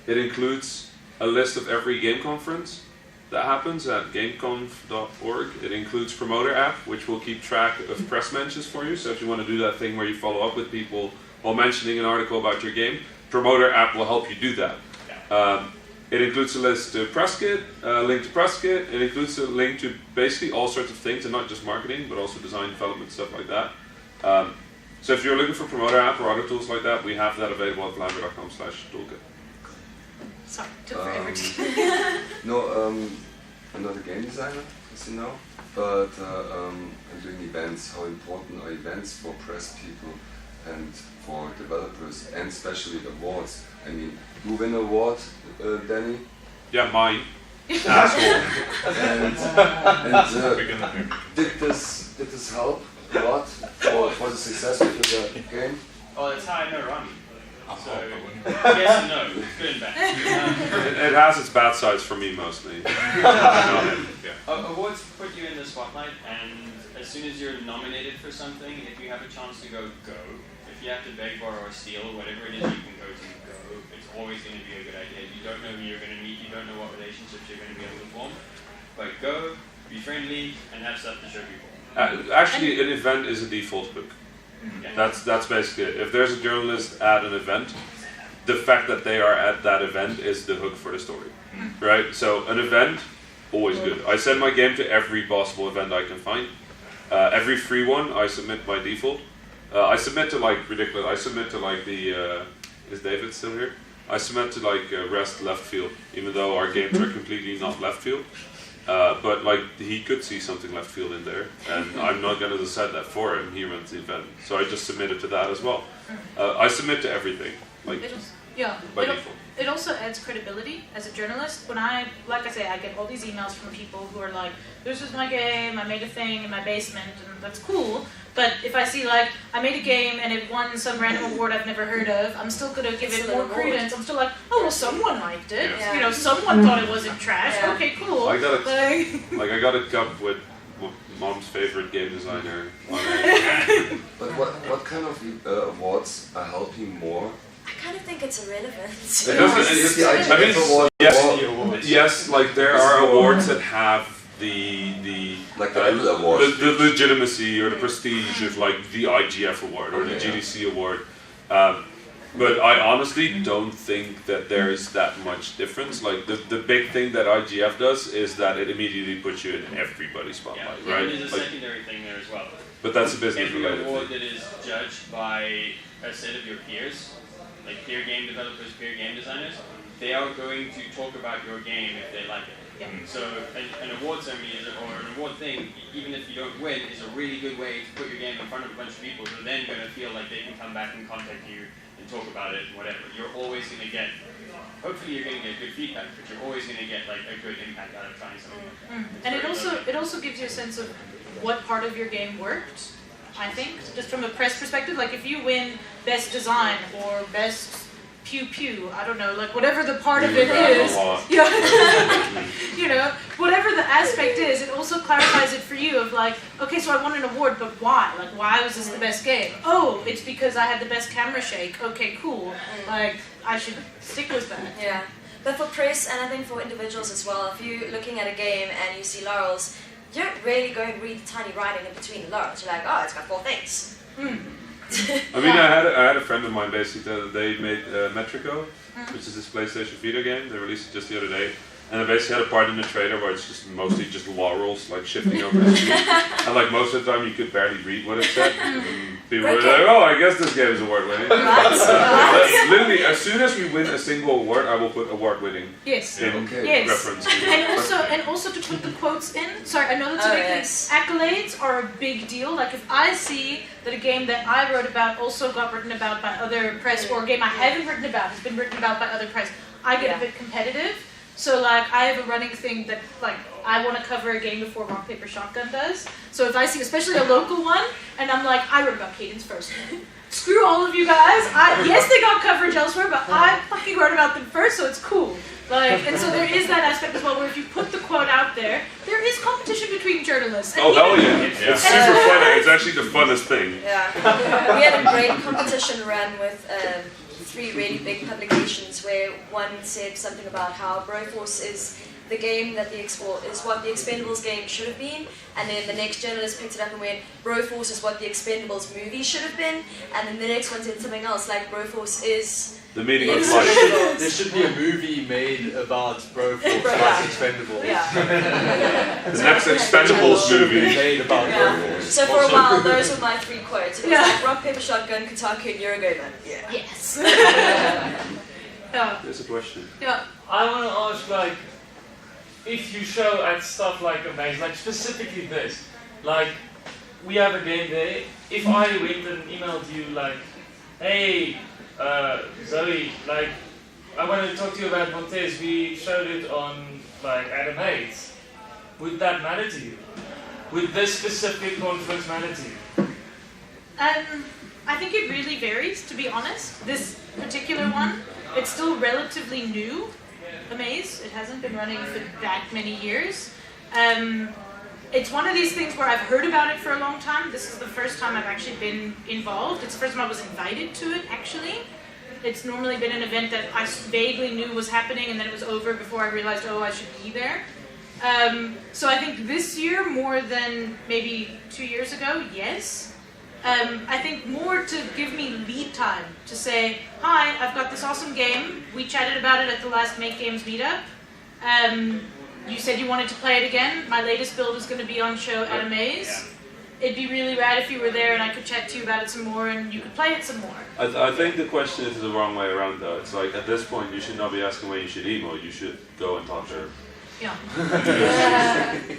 Speaker 4: It includes a list of every game conference that happens at gameconf.org. It includes Promoter App, which will keep track of press mentions for you. So if you want to do that thing where you follow up with people while mentioning an article about your game, Promoter App will help you do that. It includes a list to PressKit, a link to PressKit. It includes a link to basically all sorts of things, and not just marketing, but also design development, stuff like that. So if you're looking for Promoter App or other tools like that, we have that available at flambeer.com/toolkit.
Speaker 1: Sorry, took forever.
Speaker 11: I'm not a game designer, as you know, but I'm doing events. How important are events for press people and for developers, and especially awards? I mean, you win an award, Danny?
Speaker 4: Yeah, mine. Asshole.
Speaker 11: And did this help a lot for the success of your game?
Speaker 5: Oh, that's how I know Rami. So, yes and no, good and bad.
Speaker 4: It has its bad sides for me mostly.
Speaker 5: Awards put you in the spotlight, and as soon as you're nominated for something, if you have a chance to go. If you have to beg, borrow, or steal, whatever it is you can go. It's always going to be a good idea. You don't know who you're going to meet, you don't know what relationships you're going to be able to form, but go, be friendly, and have stuff to show people.
Speaker 4: Actually, an event is a default hook. That's basically it. If there's a journalist at an event, the fact that they are at that event is the hook for the story, right? So an event, always good. I send my game to every possible event I can find. Every free one, I submit by default. I submit to like ridiculous. I submit to like the. Is David still here? I submit to like rest left field, even though our games are completely not left field. But like he could see something left field in there, and I'm not going to decide that for him. He runs the event, so I just submitted to that as well. I submit to everything, like by default.
Speaker 1: It also adds credibility as a journalist. When I get all these emails from people who are like, "This is my game. I made a thing in my basement, and that's cool." But if I see like I made a game and it won some random award I've never heard of, I'm still gonna give it more credence. I'm still like, oh well, someone liked it.
Speaker 4: Yeah.
Speaker 1: You know, someone thought it wasn't trash. Yeah. Okay, cool.
Speaker 4: I got a cup with mom's favorite game designer on it.
Speaker 11: But what kind of awards are helping more?
Speaker 2: I kind of think it's irrelevant.
Speaker 4: Yes, like there are awards that have the legitimacy or the prestige of like the IGF award or the GDC award, but I honestly don't think that there's that much difference. Like the big thing that IGF does is that it immediately puts you in everybody's spotlight, right?
Speaker 5: There's a secondary thing there as well.
Speaker 4: But that's a business
Speaker 5: every
Speaker 4: related
Speaker 5: award
Speaker 4: thing.
Speaker 5: that is judged by a set of your peers, like peer game developers, peer game designers, they are going to talk about your game if they like it. Yeah. So an award ceremony or an award thing, even if you don't win, is a really good way to put your game in front of a bunch of people who are then going to feel like they can come back and contact you and talk about it and whatever. You're always going to get, hopefully you're going to get good feedback, but you're always going to get like a good impact out of trying something like that.
Speaker 1: And it also gives you a sense of what part of your game worked, I think, just from a press perspective. Like if you win best design or best pew pew, I don't know, like whatever the part of it is, you know, whatever the aspect is, it also clarifies it for you of like, okay, so I won an award, but why? Like, why was this the best game? Oh, it's because I had the best camera shake. Okay, cool. Like, I should stick with that.
Speaker 2: Yeah. But for press, and I think for individuals as well, if you're looking at a game and you see laurels, you don't really go and read the tiny writing in between the laurels. You're like, oh, it's got 4 things.
Speaker 4: I mean, I had a friend of mine basically, they made Metrico, which is this PlayStation Vita game. They released it just the other day. And I basically had a part in the trailer where it's just mostly just laurels like shifting over the screen. And like most of the time you could barely read what it said. And people were like, oh, I guess this game is award winning. Literally, as soon as we win a single award, I will put award winning in reference to
Speaker 1: and also to put the quotes in. Sorry, I know that's a big thing. Accolades are a big deal. Like if I see that a game that I wrote about also got written about by other press, or a game I haven't written about has been written about by other press, I get a bit competitive. So like I have a running thing that like I want to cover a game before Rock Paper Shotgun does. So if I see especially a local one and I'm like, I wrote about Cadence first. Screw all of you guys. Yes, they got coverage elsewhere, but I fucking wrote about them first, so it's cool. Like, and so there is that aspect as well, where if you put the quote out there, there is competition between journalists. And
Speaker 4: Oh hell yeah! It's super fun. It's actually the funnest thing.
Speaker 2: Yeah. We had a great competition run with 3 really big publications where one said something about how Broforce is the game that is what the Expendables game should have been, and then the next journalist picked it up and went, Broforce is what the Expendables movie should have been, and then the next one said something else, like Broforce is
Speaker 4: the meaning
Speaker 2: the
Speaker 4: of life.
Speaker 2: Expendables.
Speaker 7: There should be a movie made about Broforce like Expendables.
Speaker 2: Yeah.
Speaker 4: The next Expendables movie
Speaker 7: made about Broforce.
Speaker 2: So for a while, those were my 3 quotes. It was like Rock, Paper, Shotgun, Kotaku, and Eurogamer. Yeah.
Speaker 1: Yes.
Speaker 4: There's a question.
Speaker 1: Yeah.
Speaker 12: I want to ask, like, if you show at stuff like Amaze, like specifically this, like, we have a game there. If I went and emailed you, like, hey, Zoe, like, I want to talk to you about Montez. We showed it on, like, Adam Hayes. Would that matter to you? Would this specific conference matter to you?
Speaker 1: I think it really varies, to be honest. This particular one, it's still relatively new, Amaze. It hasn't been running for that many years. It's one of these things where I've heard about it for a long time. This is the first time I've actually been involved. It's the first time I was invited to it, actually. It's normally been an event that I vaguely knew was happening and then it was over before I realized, oh, I should be there. So I think this year, more than maybe 2 years ago, yes. I think more to give me lead time to say, hi, I've got this awesome game. We chatted about it at the last Make Games meetup. You said you wanted to play it again. My latest build is going to be on show at Amaze. It'd be really rad if you were there and I could chat to you about it some more and you could play it some more.
Speaker 4: I think the question is the wrong way around though. It's like at this point you should not be asking when you should emo. You should go and talk to her.
Speaker 1: Yeah.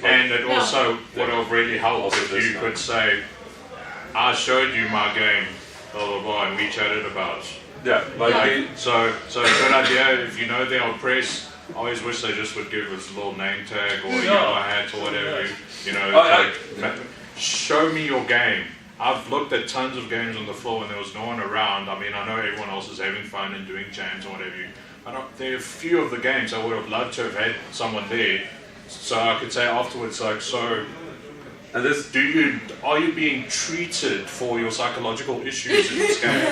Speaker 3: And it also would have really helped if you could say, I showed you my game, blah blah blah, and we chatted about.
Speaker 4: Yeah,
Speaker 3: so good idea. If you know they are press, I always wish they just would give us a little name tag or a yellow hat or whatever. You know, show me your game. I've looked at tons of games on the floor when there was no one around. I mean, I know everyone else is having fun and doing jams or whatever. There are a few of the games I would have loved to have had someone there, so I could say afterwards, like, so.
Speaker 4: And this,
Speaker 3: are you being treated for your psychological issues in this game?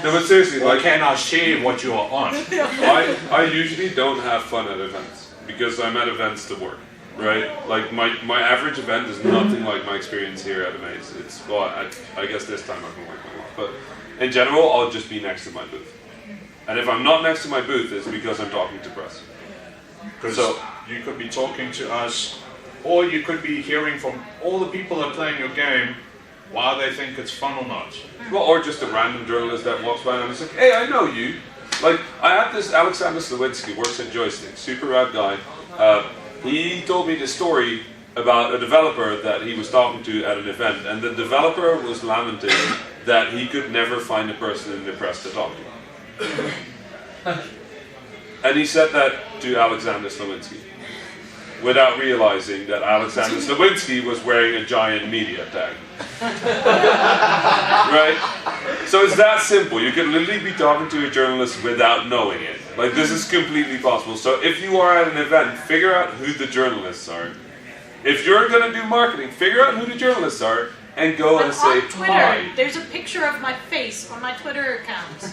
Speaker 4: No, but seriously,
Speaker 3: or can I share what you are on?
Speaker 4: I usually don't have fun at events because I'm at events to work, right? Like my average event is nothing like my experience here at Amaze. It's I guess this time I can work my life, but in general, I'll just be next to my booth. And if I'm not next to my booth, it's because I'm talking to press.
Speaker 3: Because you could be talking to us. Or you could be hearing from all the people that are playing your game why they think it's fun or not.
Speaker 4: Well, or just a random journalist that walks by and is like, hey, I know you. Like, I had this Alexander Slawinski, works at Joystick, super rad guy. He told me this story about a developer that he was talking to at an event, and the developer was lamenting that he could never find a person in the press to talk to. And he said that to Alexander Slawinski, without realizing that Alexander Slawinski was wearing a giant media tag. Right? So it's that simple. You can literally be talking to a journalist without knowing it. Like, this is completely possible. So if you are at an event, figure out who the journalists are. If you're going to do marketing, figure out who the journalists are and go and say
Speaker 1: on Twitter,
Speaker 4: hi.
Speaker 1: There's a picture of my face on my Twitter account.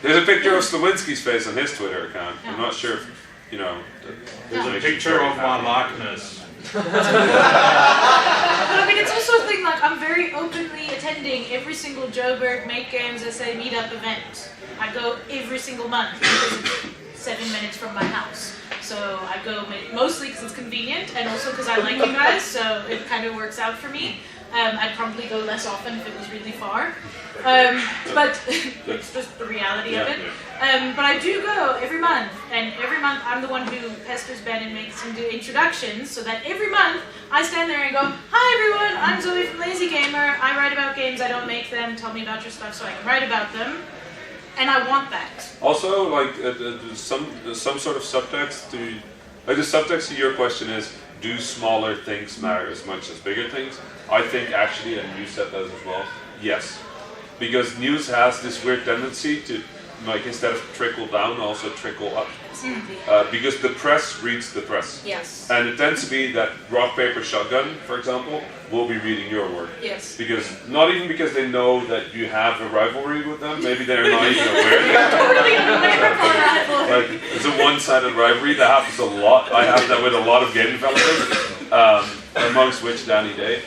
Speaker 4: There's a picture of Slawinski's face on his Twitter account. I'm not sure if, you know...
Speaker 3: There's a picture of my likeness.
Speaker 1: But I mean, it's also a thing, like, I'm very openly attending every single Joburg Make Games SA meetup event. I go every single month because it's 7 minutes from my house. So I go mostly because it's convenient and also because I like you guys, so it kind of works out for me. I'd probably go less often if it was really far. But it's just the reality of it. But I do go every month, and every month I'm the one who pesters Ben and makes him do introductions, so that every month I stand there and go, hi everyone, I'm Zoe from Lazy Gamer, I write about games, I don't make them, tell me about your stuff so I can write about them. And I want that.
Speaker 4: Also, like some sort of subtext Like the subtext to your question is, do smaller things matter as much as bigger things? I think actually, and you said that as well, yes. Because news has this weird tendency to, like, instead of trickle down, also trickle up. Because the press reads the press.
Speaker 2: Yes.
Speaker 4: And it tends to be that Rock, Paper, Shotgun, for example, will be reading your work.
Speaker 2: Yes.
Speaker 4: Because, not even because they know that you have a rivalry with them, maybe they're not even aware that.
Speaker 2: Totally aware of our rivalry.
Speaker 4: Like, it's a one-sided rivalry, that happens a lot. I have that with a lot of game developers, amongst which Danny Day.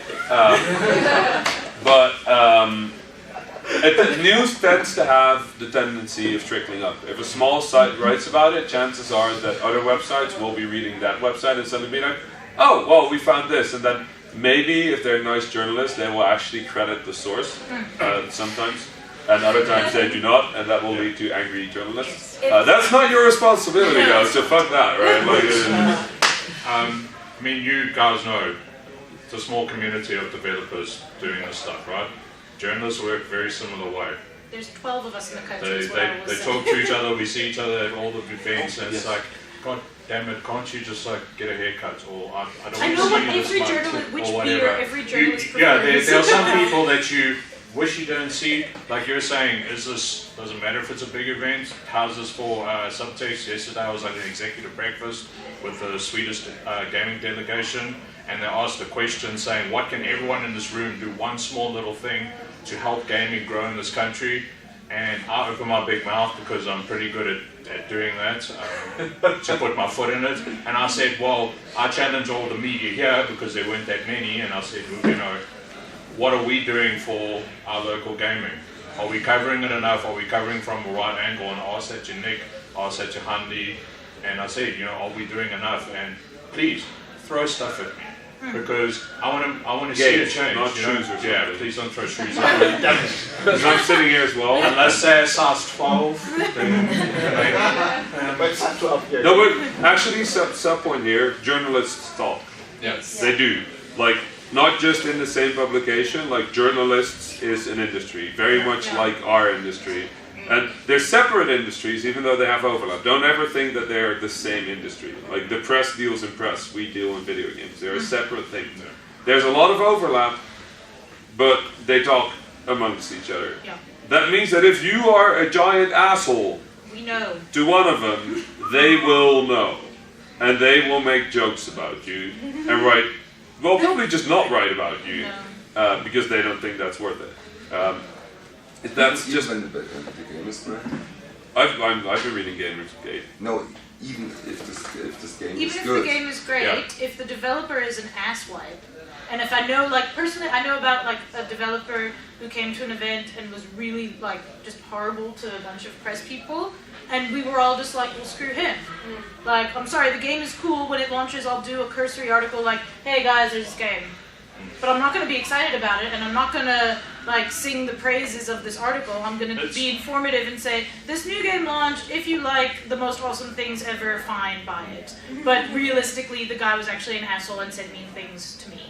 Speaker 4: News tends to have the tendency of trickling up. If a small site writes about it, chances are that other websites will be reading that website and suddenly be like, oh, well, we found this. And then maybe, if they're nice journalists, they will actually credit the source sometimes. And other times they do not, and that will lead to angry journalists. That's not your responsibility, though, so fuck that, right?
Speaker 3: I mean, you guys know, it's a small community of developers doing this stuff, right? Journalists work very similar way.
Speaker 1: There's 12 of us in the country.
Speaker 3: They talk to each other, we see each other at all the events, and it's like, God damn it, can't you just like get a haircut? Or I don't
Speaker 1: I
Speaker 3: want
Speaker 1: know
Speaker 3: to
Speaker 1: what
Speaker 3: see you
Speaker 1: every
Speaker 3: this
Speaker 1: journalist,
Speaker 3: month,
Speaker 1: which
Speaker 3: or
Speaker 1: beer
Speaker 3: whatever.
Speaker 1: every journalist prefers.
Speaker 3: Yeah, there are some people that you wish you don't see. Like you're saying, doesn't matter if it's a big event. How's this for subtext? Yesterday I was at an executive breakfast with the Swedish gaming delegation, and they asked a question saying, what can everyone in this room do one small little thing to help gaming grow in this country? And I opened my big mouth because I'm pretty good at doing that, to put my foot in it. And I said, well, I challenge all the media here because there weren't that many, and I said, well, you know, what are we doing for our local gaming? Are we covering it enough? Are we covering from the right angle? And I asked that to Nick, I asked that to Handy, and I said, you know, are we doing enough? And please, throw stuff at me. Because I want to see a change.
Speaker 4: Not
Speaker 3: you know?
Speaker 4: shoes or something.
Speaker 3: Yeah, please don't throw shoes at me.
Speaker 4: Because I'm sitting here as well.
Speaker 3: Unless they're size 12.
Speaker 9: But size 12, yeah.
Speaker 4: No, but actually, sub point here, journalists talk.
Speaker 3: Yes.
Speaker 4: They do. Like, not just in the same publication, like journalists is an industry, very much like our industry. And they're separate industries, even though they have overlap. Don't ever think that they're the same industry. Like the press deals in press, we deal in video games. They're a separate thing. There's a lot of overlap, but they talk amongst each other.
Speaker 1: Yeah.
Speaker 4: That means that if you are a giant asshole
Speaker 1: We know.
Speaker 4: to one of them, they will know. And they will make jokes about you and write, well, probably just not write about you, because they don't think that's worth it. That's just
Speaker 11: when the game is great.
Speaker 4: I've been reading Gamersgate.
Speaker 11: No, even if this game is
Speaker 1: Even if
Speaker 11: good.
Speaker 1: the game is great, if the developer is an asswipe, and if I know, like personally, I know about like a developer who came to an event and was really like just horrible to a bunch of press people, and we were all just like, well, screw him. Like, I'm sorry, the game is cool. When it launches, I'll do a cursory article like, hey guys, there's this game. But I'm not going to be excited about it, and I'm not going to like sing the praises of this article. I'm going to be informative and say, this new game launched, if you like the most awesome things ever, fine, buy it. But realistically, the guy was actually an asshole and said mean things to me.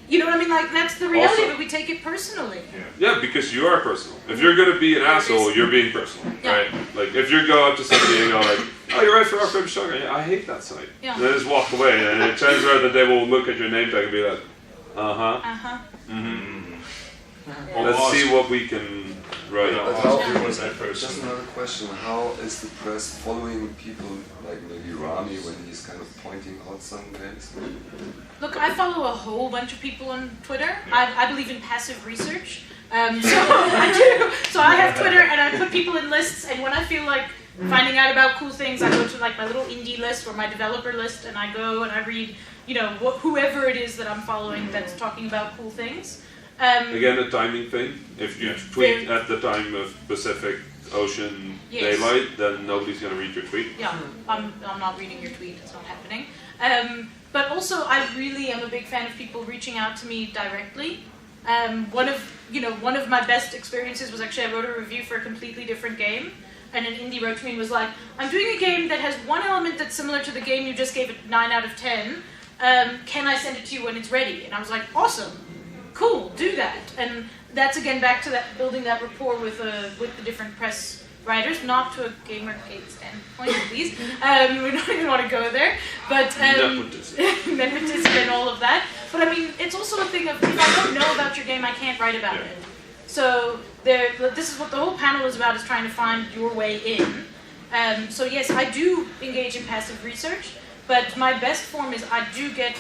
Speaker 1: You know what I mean? Like, that's the reality of it. We take it personally.
Speaker 4: Yeah, because you are personal. If you're going to be an asshole, you're being personal, right? Like, if you go up to somebody and go like, oh, you're right for our favorite show. I hate that site.
Speaker 1: Yeah.
Speaker 4: And then just walk away, and it turns out that they will look at your name tag and be like, let's see what we can write.
Speaker 11: Just another question. How is the press following people like maybe Rami when he's kind of pointing out some games?
Speaker 1: Look, I follow a whole bunch of people on Twitter. I believe in passive research. So I do. So I have Twitter and I put people in lists, and when I feel like finding out about cool things, I go to like my little indie list or my developer list, and I go and I read, you know, whoever it is that I'm following that's talking about cool things.
Speaker 4: Again, a timing thing. If you tweet at the time of Pacific Ocean daylight, then nobody's going to read your tweet.
Speaker 1: Yeah, I'm not reading your tweet. It's not happening. But also, I really am a big fan of people reaching out to me directly. One of my best experiences was actually I wrote a review for a completely different game, and an indie wrote to me and was like, "I'm doing a game that has one element that's similar to the game you just gave it 9 out of 10. Can I send it to you when it's ready?" And I was like, "Awesome, cool, do that." And that's again back to that building that rapport with the different press writers, not to a Gamergate standpoint, please. We don't even want to go there, but nepotism and all of that. But I mean, it's also a thing of if I don't know about your game, I can't write about it. So this is what the whole panel is about: is trying to find your way in. So yes, I do engage in passive research, but my best form is I do get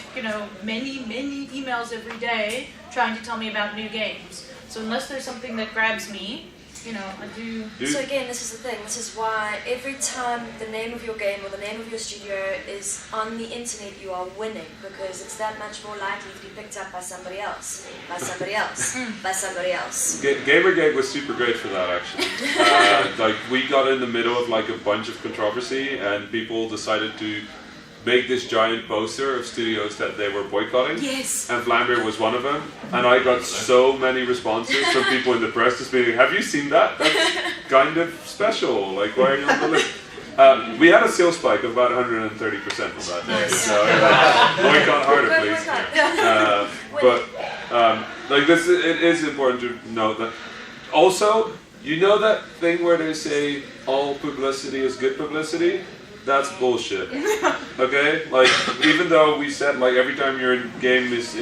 Speaker 1: many emails every day trying to tell me about new games. So unless there's something that grabs me, I do.
Speaker 2: So again, this is the thing. This is why every time the name of your game or the name of your studio is on the internet, you are winning, because it's that much more likely to be picked up by somebody else, by somebody else, by somebody else.
Speaker 4: Gamergate was super great for that, actually. We got in the middle of a bunch of controversy, and people decided to make this giant poster of studios that they were boycotting.
Speaker 1: Yes.
Speaker 4: And Flambeer was one of them. And I got so many responses from people in the press just being, have you seen that? That's kind of special. Why are you on the list? We had a sales spike of about 130% on that day. So boycott harder, please. It is important to note that. Also, that thing where they say all publicity is good publicity? That's bullshit. Okay? Even though we said every time your game is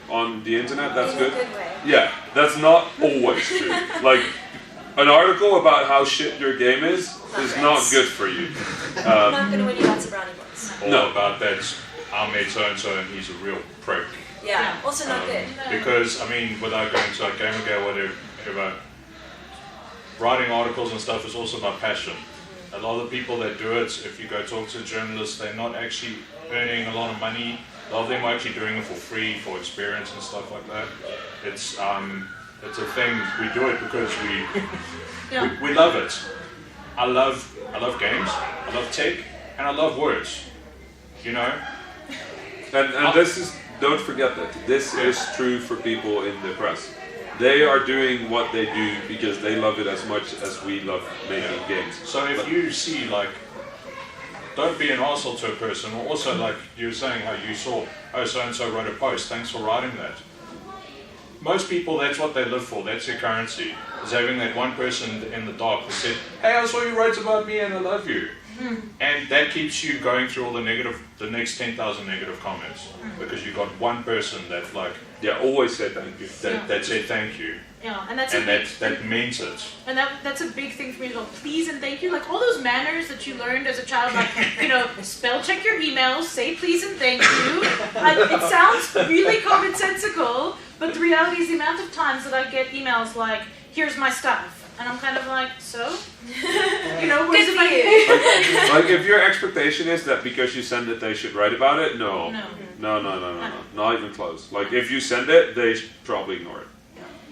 Speaker 4: on the internet, that's good. Yeah, that's not always true. An article about how shit your game is not good for you.
Speaker 2: I'm not going to win you lots of brownie points.
Speaker 3: All about that. I met so and so, and he's a real prick.
Speaker 2: Yeah, also not good.
Speaker 3: Because without going to Gamergate or whatever, writing articles and stuff is also my passion. A lot of the people that do it, if you go talk to journalists, they're not actually earning a lot of money. A lot of them are actually doing it for free, for experience and stuff like that. It's a thing. We do it because we love it. I love games. I love tech, and I love words.
Speaker 4: And this is, don't forget that this is true for people in the press. They are doing what they do because they love it as much as we love making games.
Speaker 3: So if you see don't be an arsehole to a person, or also you were saying how you saw, so and so wrote a post, thanks for writing that. Most people, that's what they live for, that's their currency, is having that one person in the dark that said, hey, I saw you wrote about me and I love you. And that keeps you going through all the next 10,000 negative comments, because you got one person that
Speaker 4: always say thank you.
Speaker 3: That said thank you.
Speaker 1: Yeah, and
Speaker 3: that means it.
Speaker 1: And that's a big thing for me as well. Please and thank you. All those manners that you learned as a child, spell check your emails, say please and thank you. It sounds really commonsensical, but the reality is the amount of times that I get emails like, here's my stuff. And I'm kind of so? Where's it
Speaker 4: if your expectation is that because you send it, they should write about it, no. Not even close. If you send it, they should probably ignore it.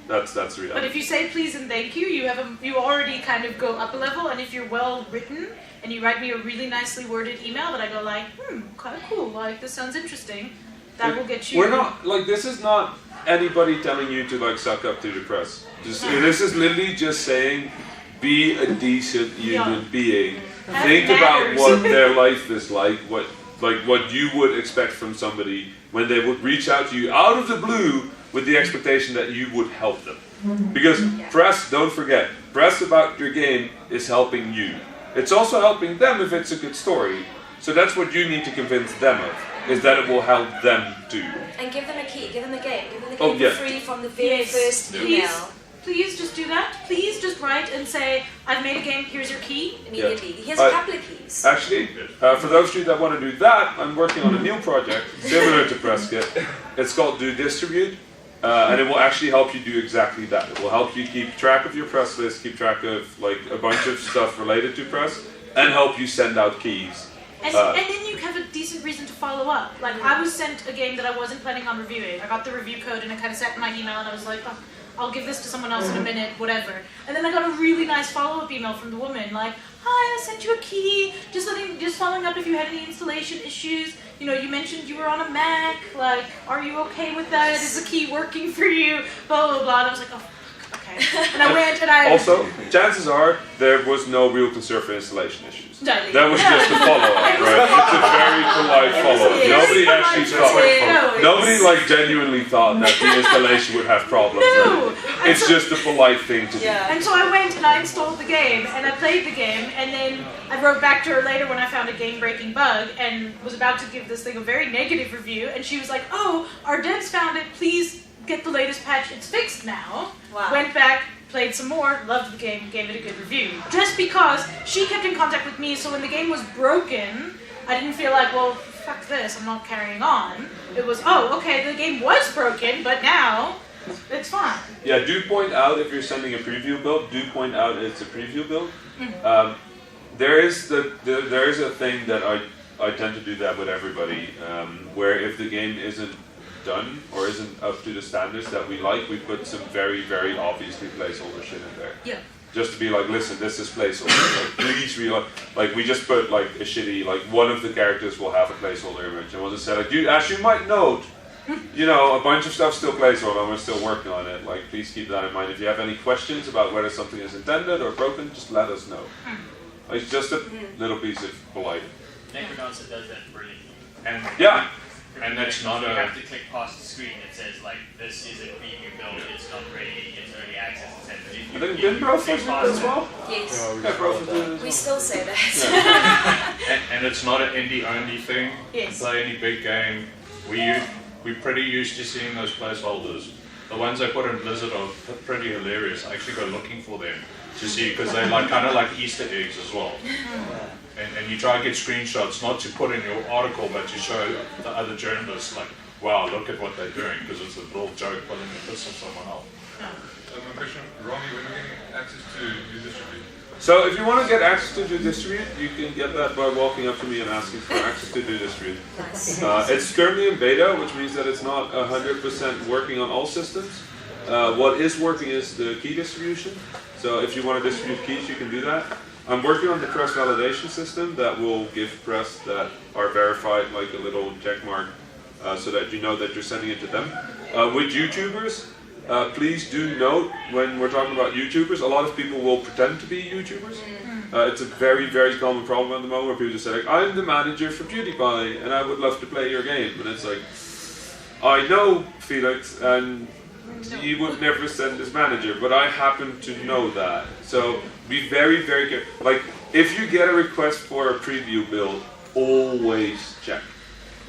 Speaker 4: That's the reality.
Speaker 1: But if you say please and thank you, you already kind of go up a level, and if you're well written, and you write me a really nicely worded email that I go kind of cool, this sounds interesting, that will get you...
Speaker 4: We're not, this is not anybody telling you to suck up to the press. This is literally just saying, be a decent human being. Think about what their life is like, what you would expect from somebody when they would reach out to you out of the blue with the expectation that you would help them. Because press, don't forget, press about your game is helping you. It's also helping them if it's a good story. So that's what you need to convince them of, is that it will help them too.
Speaker 2: And give them a key, give them the game. Give them the game for free from the very first email.
Speaker 1: Please just do that. Please just write and say, I've made a game, here's your key.
Speaker 2: Immediately. Here's a couple of keys.
Speaker 4: Actually, for those of you that want to do that, I'm working on a new project similar to PressKit. It's called Do Distribute. And it will actually help you do exactly that. It will help you keep track of your press list, keep track of a bunch of stuff related to press, and help you send out keys.
Speaker 1: And then you have a decent reason to follow up. I was sent a game that I wasn't planning on reviewing. I got the review code and it kind of sat in my email, and I was like, oh, I'll give this to someone else in a minute, whatever. And then I got a really nice follow-up email from the woman, hi, I sent you a key, just following up if you had any installation issues. You mentioned you were on a Mac, are you okay with that? Is the key working for you? Blah, blah, blah. And I was like, oh, okay. And I went and I...
Speaker 4: Also, chances are there was no real concern for installation issues.
Speaker 1: No,
Speaker 4: That was just a follow-up, right? It's a very polite follow-up. Nobody actually thought, nobody like genuinely thought that the installation would have problems.
Speaker 1: No.
Speaker 4: Right? It's just a polite thing to do.
Speaker 1: And so I went and I installed the game and I played the game and then I wrote back to her later when I found a game-breaking bug and was about to give this thing a very negative review and she was like, oh, our devs found it, please get the latest patch, it's fixed now.
Speaker 2: Wow.
Speaker 1: Went back, played some more, loved the game, gave it a good review. Just because she kept in contact with me, so when the game was broken, I didn't feel like, well, fuck this, I'm not carrying on. It was, oh, okay, the game was broken, but now it's fine.
Speaker 4: Yeah, do point out if you're sending a preview build, do point out it's a preview build. There is a thing that I tend to do that with everybody, where if the game isn't done or isn't up to the standards that we like, we put some very, very obviously placeholder shit in there.
Speaker 1: Yeah.
Speaker 4: Just to be like, listen, this is placeholder. Like, please realize, like, we just put like a shitty, like, one of the characters will have a placeholder image, and we'll just say, like, dude, as you might note, you know, a bunch of stuff's still placeholder, and we're still working on it. Like, please keep that in mind. If you have any questions about whether something is intended or broken, just let us know. Like, it's just a little piece of polite.
Speaker 5: Necrodancer does that brilliantly.
Speaker 3: And
Speaker 4: yeah.
Speaker 3: And that's not
Speaker 5: you
Speaker 3: a...
Speaker 5: have to click past the screen that says like, this is a preview build, it's not ready, it's early access, etc.
Speaker 4: I think didn't Brofist do that as well?
Speaker 2: Yes.
Speaker 4: Yeah, Brofist did it as
Speaker 2: We
Speaker 4: well.
Speaker 2: still say that.
Speaker 3: and it's not an indie-only thing.
Speaker 1: Yes.
Speaker 3: Play any big game. We're pretty used to seeing those placeholders. The ones they put in Blizzard are pretty hilarious. I actually go looking for them to see, because they're like kind of like Easter eggs as well. And you try to get screenshots, not to put in your article, but to show the other journalists, like, wow, look at what they're doing, because it's a little joke pulling the piss of someone else.
Speaker 10: My question, Rami, when are we getting access to your distribute?
Speaker 4: So if you want to get access to Do Distribute, you can get that by walking up to me and asking for access to Do Distribute. It's currently in beta, which means that it's not 100% working on all systems. What is working is the key distribution. So if you want to distribute keys, you can do that. I'm working on the press validation system that will give press that are verified like a little check mark so that you know that you're sending it to them. With YouTubers, please do note when we're talking about YouTubers, a lot of people will pretend to be YouTubers. It's a very, very common problem at the moment where people just say, like, I'm the manager for PewDiePie and I would love to play your game. And it's like, I know, Felix, and you would never send this manager, but I happen to know that. So be very, very careful. Like, if you get a request for a preview build, always check.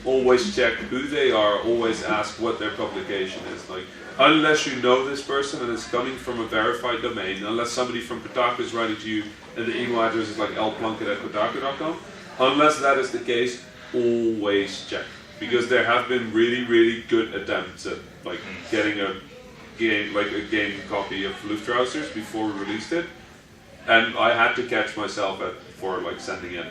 Speaker 4: Always check who they are, always ask what their publication is. Like, unless you know this person and it's coming from a verified domain, unless somebody from Kotaku is writing to you and the email address is like lplunkett@kotaku.com, unless that is the case, always check. Because there have been really, really good attempts at like getting a game copy of Luftrausers before we released it, and I had to catch myself for like sending it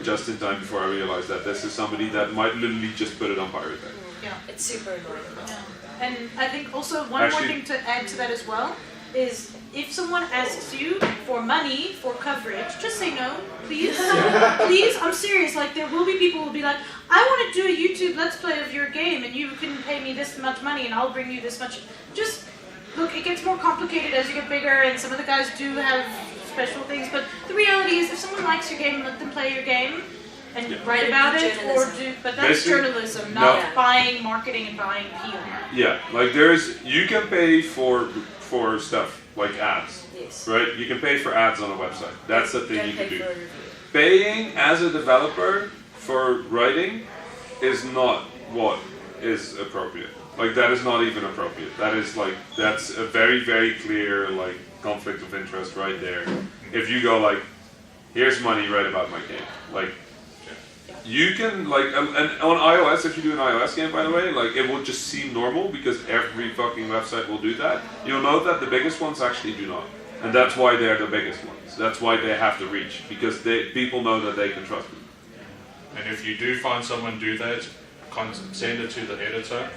Speaker 4: just in time before I realized that this is somebody that might literally just put it on Pirate Bay.
Speaker 1: Yeah.
Speaker 2: It's super annoying.
Speaker 1: Yeah. And I think also one more thing to add to that as well is if someone asks you for money for coverage, just say no, please. Please, I'm serious. Like, there will be people who will be like, I want to do a YouTube Let's Play of your game and you can pay me this much money and I'll bring you this much. Just, look, it gets more complicated as you get bigger and some of the guys do have special things, but the reality is if someone likes your game, let them play your game and write about it, but that's
Speaker 4: basically,
Speaker 1: journalism, not buying marketing and buying PR.
Speaker 4: Yeah, like you can pay for stuff like ads, right? You can pay for ads on a website. That's the thing you can do. Paying as a developer for writing is not what is appropriate. Like, that is not even appropriate. That is like, that's a very, very clear like conflict of interest right there. If you go like, here's money, write about my game. Like, you can like, and on iOS, if you do an iOS game, by the way, like, it will just seem normal because every fucking website will do that. You'll note that the biggest ones actually do not. And that's why they're the biggest ones. That's why they have to reach, because people know that they can trust them.
Speaker 3: And if you do find someone do that, send it to the editor,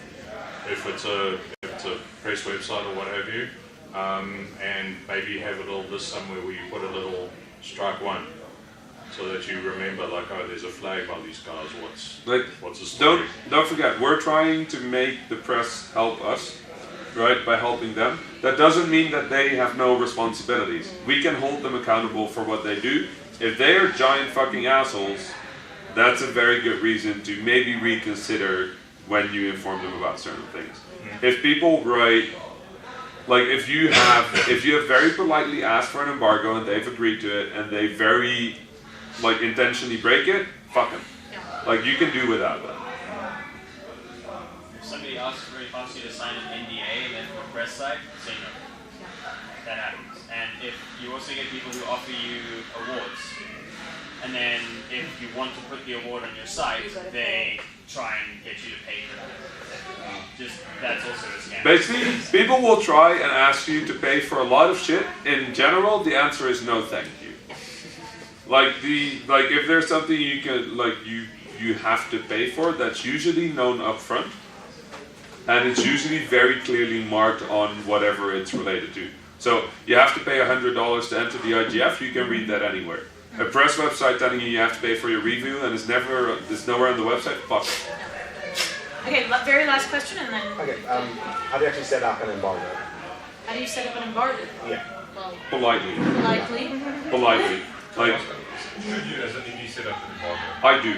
Speaker 3: if it's a press website or what have you, and maybe have a little list somewhere where you put a little strike one, so that you remember, like, oh, there's a flag by these guys. What's the story?
Speaker 4: Don't forget, we're trying to make the press help us. right, by helping them. That doesn't mean that they have no responsibilities. We can hold them accountable for what they do. If they are giant fucking assholes, that's a very good reason to maybe reconsider when you inform them about certain things. If people write, like if you have very politely asked for an embargo and they've agreed to it and they very like intentionally break it, fuck them. Like you can do without that.
Speaker 5: If somebody asks you to sign an NDA and then from a press site, say no. That happens. And if you also get people who offer you awards, and then if you want to put the award on your site, they try and get you to pay for it. Just that's also a scam.
Speaker 4: Basically, people will try and ask you to pay for a lot of shit. In general, the answer is no, thank you. Like if there's something you can you have to pay for, that's usually known up front, and it's usually very clearly marked on whatever it's related to. So you have to pay $100 to enter the IGF. You can read that anywhere. A press website telling you have to pay for your review and it's nowhere on the website. Fuck.
Speaker 1: Okay, very last question, and then.
Speaker 9: Okay, how do you actually set up an embargo?
Speaker 1: How do you set up an embargo?
Speaker 9: Yeah.
Speaker 1: Well,
Speaker 4: politely.
Speaker 1: Politely.
Speaker 4: Like.
Speaker 10: Should you, as an indie, set up an embargo?
Speaker 4: I do,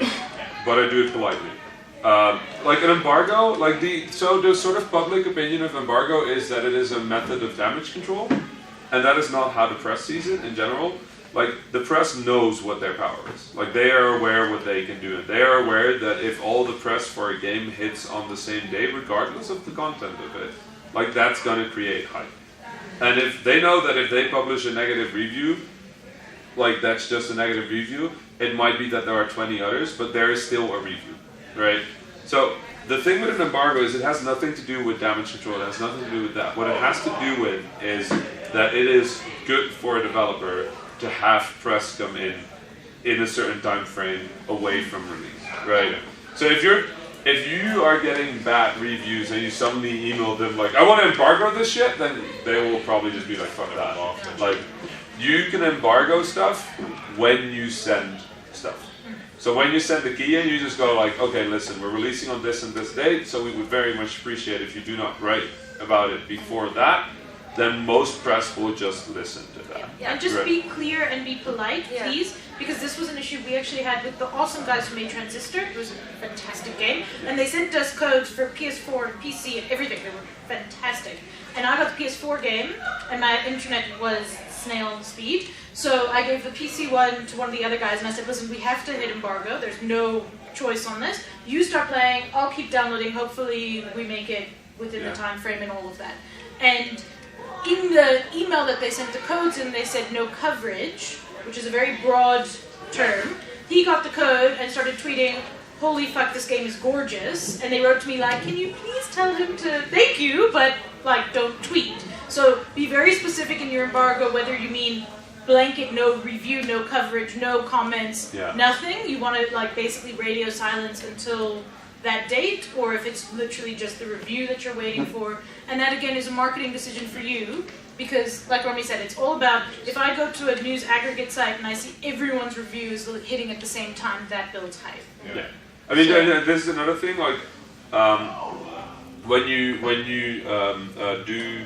Speaker 4: but I do it politely. Like an embargo, the sort of public opinion of embargo is that it is a method of damage control, and that is not how the press sees it in general. Like the press knows what their power is. Like they are aware what they can do, and they are aware that if all the press for a game hits on the same day, regardless of the content of it, like that's gonna create hype. And if they know that if they publish a negative review, like that's just a negative review, it might be that there are 20 others, but there is still a review, right? So the thing with an embargo is it has nothing to do with damage control, it has nothing to do with that. What it has to do with is that it is good for a developer to have press come in a certain time frame away from release, right? So if you are getting bad reviews and you suddenly email them like, I want to embargo this shit, then they will probably just be like, fuck that. Like, you can embargo stuff when you send stuff. So when you send the key in, you just go like, okay, listen, we're releasing on this and this date, so we would very much appreciate if you do not write about it before that. Then most press will just listen to that.
Speaker 1: Yeah, and just be clear and be polite, please, because this was an issue we actually had with the awesome guys who made Transistor. It was a fantastic game, and they sent us codes for PS4 and PC and everything. They were fantastic. And I got the PS4 game, and my internet was snail speed, so I gave the PC one to one of the other guys, and I said, listen, we have to hit embargo. There's no choice on this. You start playing, I'll keep downloading. Hopefully we make it within the time frame and all of that. And in the email that they sent the codes in, they said no coverage, which is a very broad term. He got the code and started tweeting, holy fuck, this game is gorgeous. And they wrote to me like, can you please tell him to thank you, but like don't tweet. So be very specific in your embargo, whether you mean blanket, no review, no coverage, no comments, nothing. You want to like basically radio silence until that date, or if it's literally just the review that you're waiting for. And that again is a marketing decision for you, because like Rami said, it's all about, if I go to a news aggregate site and I see everyone's reviews hitting at the same time, that builds hype.
Speaker 4: Yeah. I mean, this is another thing, like, when you do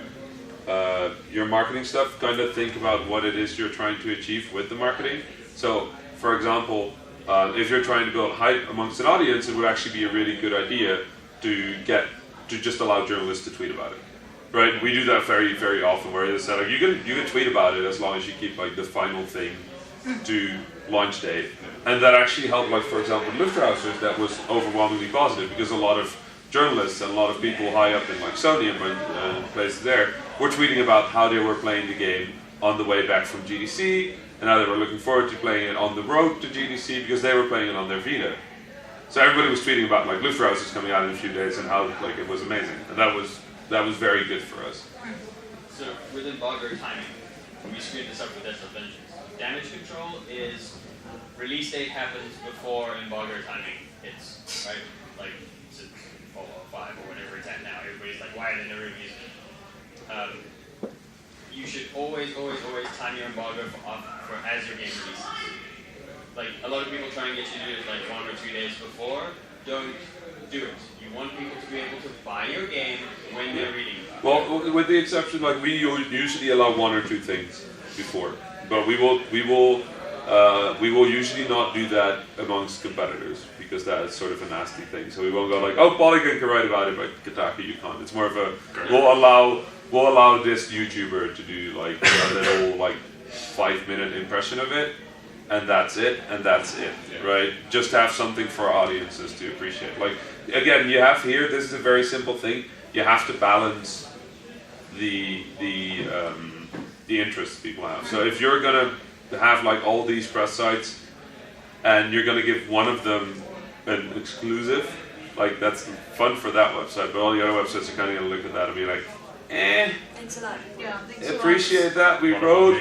Speaker 4: your marketing stuff, kind of think about what it is you're trying to achieve with the marketing. So, for example, if you're trying to build hype amongst an audience, it would actually be a really good idea to just allow journalists to tweet about it, right? We do that very, very often, where it's like you can tweet about it as long as you keep like the final thing to launch date, and that actually helped. Like for example, Luftrausers, that was overwhelmingly positive because a lot of journalists and a lot of people high up in like Sony and places there were tweeting about how they were playing the game on the way back from GDC. And now they were looking forward to playing it on the road to GDC because they were playing it on their Vita. So everybody was tweeting about like Luftrausers is coming out in a few days and how like it was amazing, and that was very good for us.
Speaker 5: So with embargo timing, we screwed this up with Digital Vengeance. Damage control is release date happens before embargo timing hits, right? Like it's Fallout 5 or whatever it's at now. Everybody's like, why are they never using it? You should always time your embargo for as your game releases. Like a lot of people try and get you to do it like 1 or 2 days before. Don't do it. You want people to be able to buy your game when they're reading about it.
Speaker 4: Well, with the exception, like we usually allow 1 or 2 things before, but we will usually not do that amongst competitors because that is sort of a nasty thing. So we won't go like, oh, Polygon can write about it, but Kotaku you can't. It's more of a we'll allow this YouTuber to do like a little like 5-minute impression of it, and that's it, right? Just have something for our audiences to appreciate. Like again, you have here. This is a very simple thing. You have to balance the interests people have. So if you're gonna have like all these press sites, and you're gonna give one of them an exclusive, like that's fun for that website, but all the other websites are kind of gonna look at that and be like,
Speaker 2: Thanks a lot.
Speaker 1: Yeah, thanks a lot.
Speaker 4: appreciate that. We wrote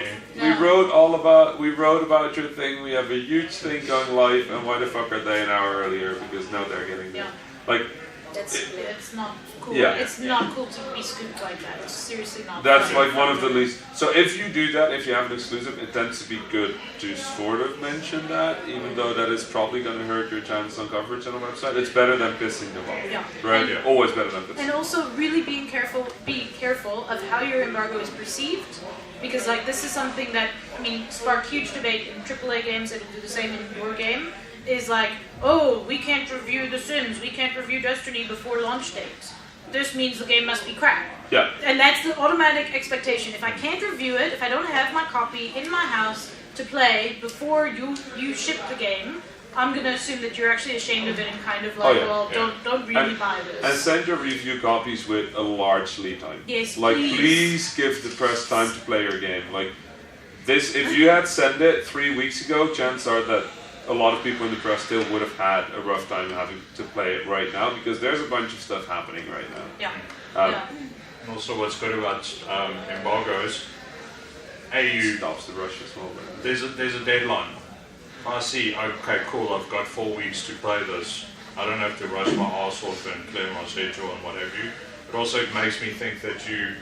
Speaker 4: about your thing. We have a huge thing going live, and why the fuck are they an hour earlier? Because now they're getting
Speaker 1: Yeah.
Speaker 4: like.
Speaker 1: It's not cool.
Speaker 4: Yeah.
Speaker 1: It's not cool to be scooped like that. It's seriously not.
Speaker 4: That's
Speaker 1: cool.
Speaker 4: like one of the least. So if you do that, if you have an exclusive, it tends to be good to sort of mention that, even though that is probably going to hurt your chance on coverage on a website. It's better than pissing them off.
Speaker 1: Yeah.
Speaker 4: Right?
Speaker 1: And,
Speaker 4: always better than pissing.
Speaker 1: And also really be careful of how your embargo is perceived, because like this is something that sparked huge debate in AAA games, and it'll do the same in your game. Is like, oh, we can't review The Sims, we can't review Destiny before launch date. This means the game must be crap.
Speaker 4: Yeah.
Speaker 1: And that's the automatic expectation. If I can't review it, if I don't have my copy in my house to play before you ship the game, I'm gonna assume that you're actually ashamed of it and kind of like, don't really buy this.
Speaker 4: And send your review copies with a large lead time.
Speaker 1: Yes,
Speaker 4: like
Speaker 1: please.
Speaker 4: Please give the press time to play your game. Like this, if you had sent it 3 weeks ago, chances are that a lot of people in the press still would have had a rough time having to play it right now because there's a bunch of stuff happening right now.
Speaker 1: Yeah.
Speaker 3: And also what's good about embargoes,
Speaker 4: stops the rush as well.
Speaker 3: There's a deadline. I see, okay, cool, I've got 4 weeks to play this. I don't have to rush my arse off and clear my schedule and what have you. But also it makes me think that you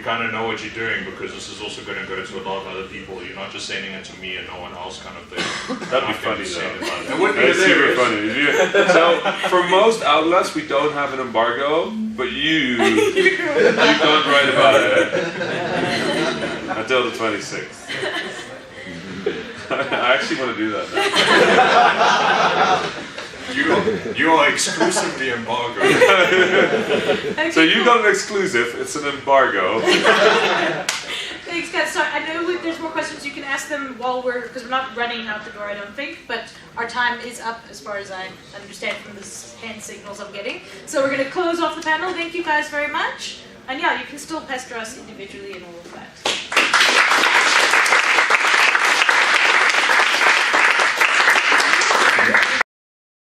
Speaker 3: kind of know what you're doing because this is also going to go to a lot of other people. You're not just sending it to me and no one else kind of thing.
Speaker 4: That'd be funny though.
Speaker 3: It would be
Speaker 4: super funny. So for most outlets we don't have an embargo, but you can't write about it until the 26th. I actually want to do that now.
Speaker 3: You are exclusively embargoed.
Speaker 4: So you got an exclusive, it's an embargo.
Speaker 1: Thanks guys, so I know there's more questions you can ask them because we're not running out the door I don't think, but our time is up as far as I understand from the hand signals I'm getting. So we're going to close off the panel. Thank you guys very much. And yeah, you can still pester us individually and all of that.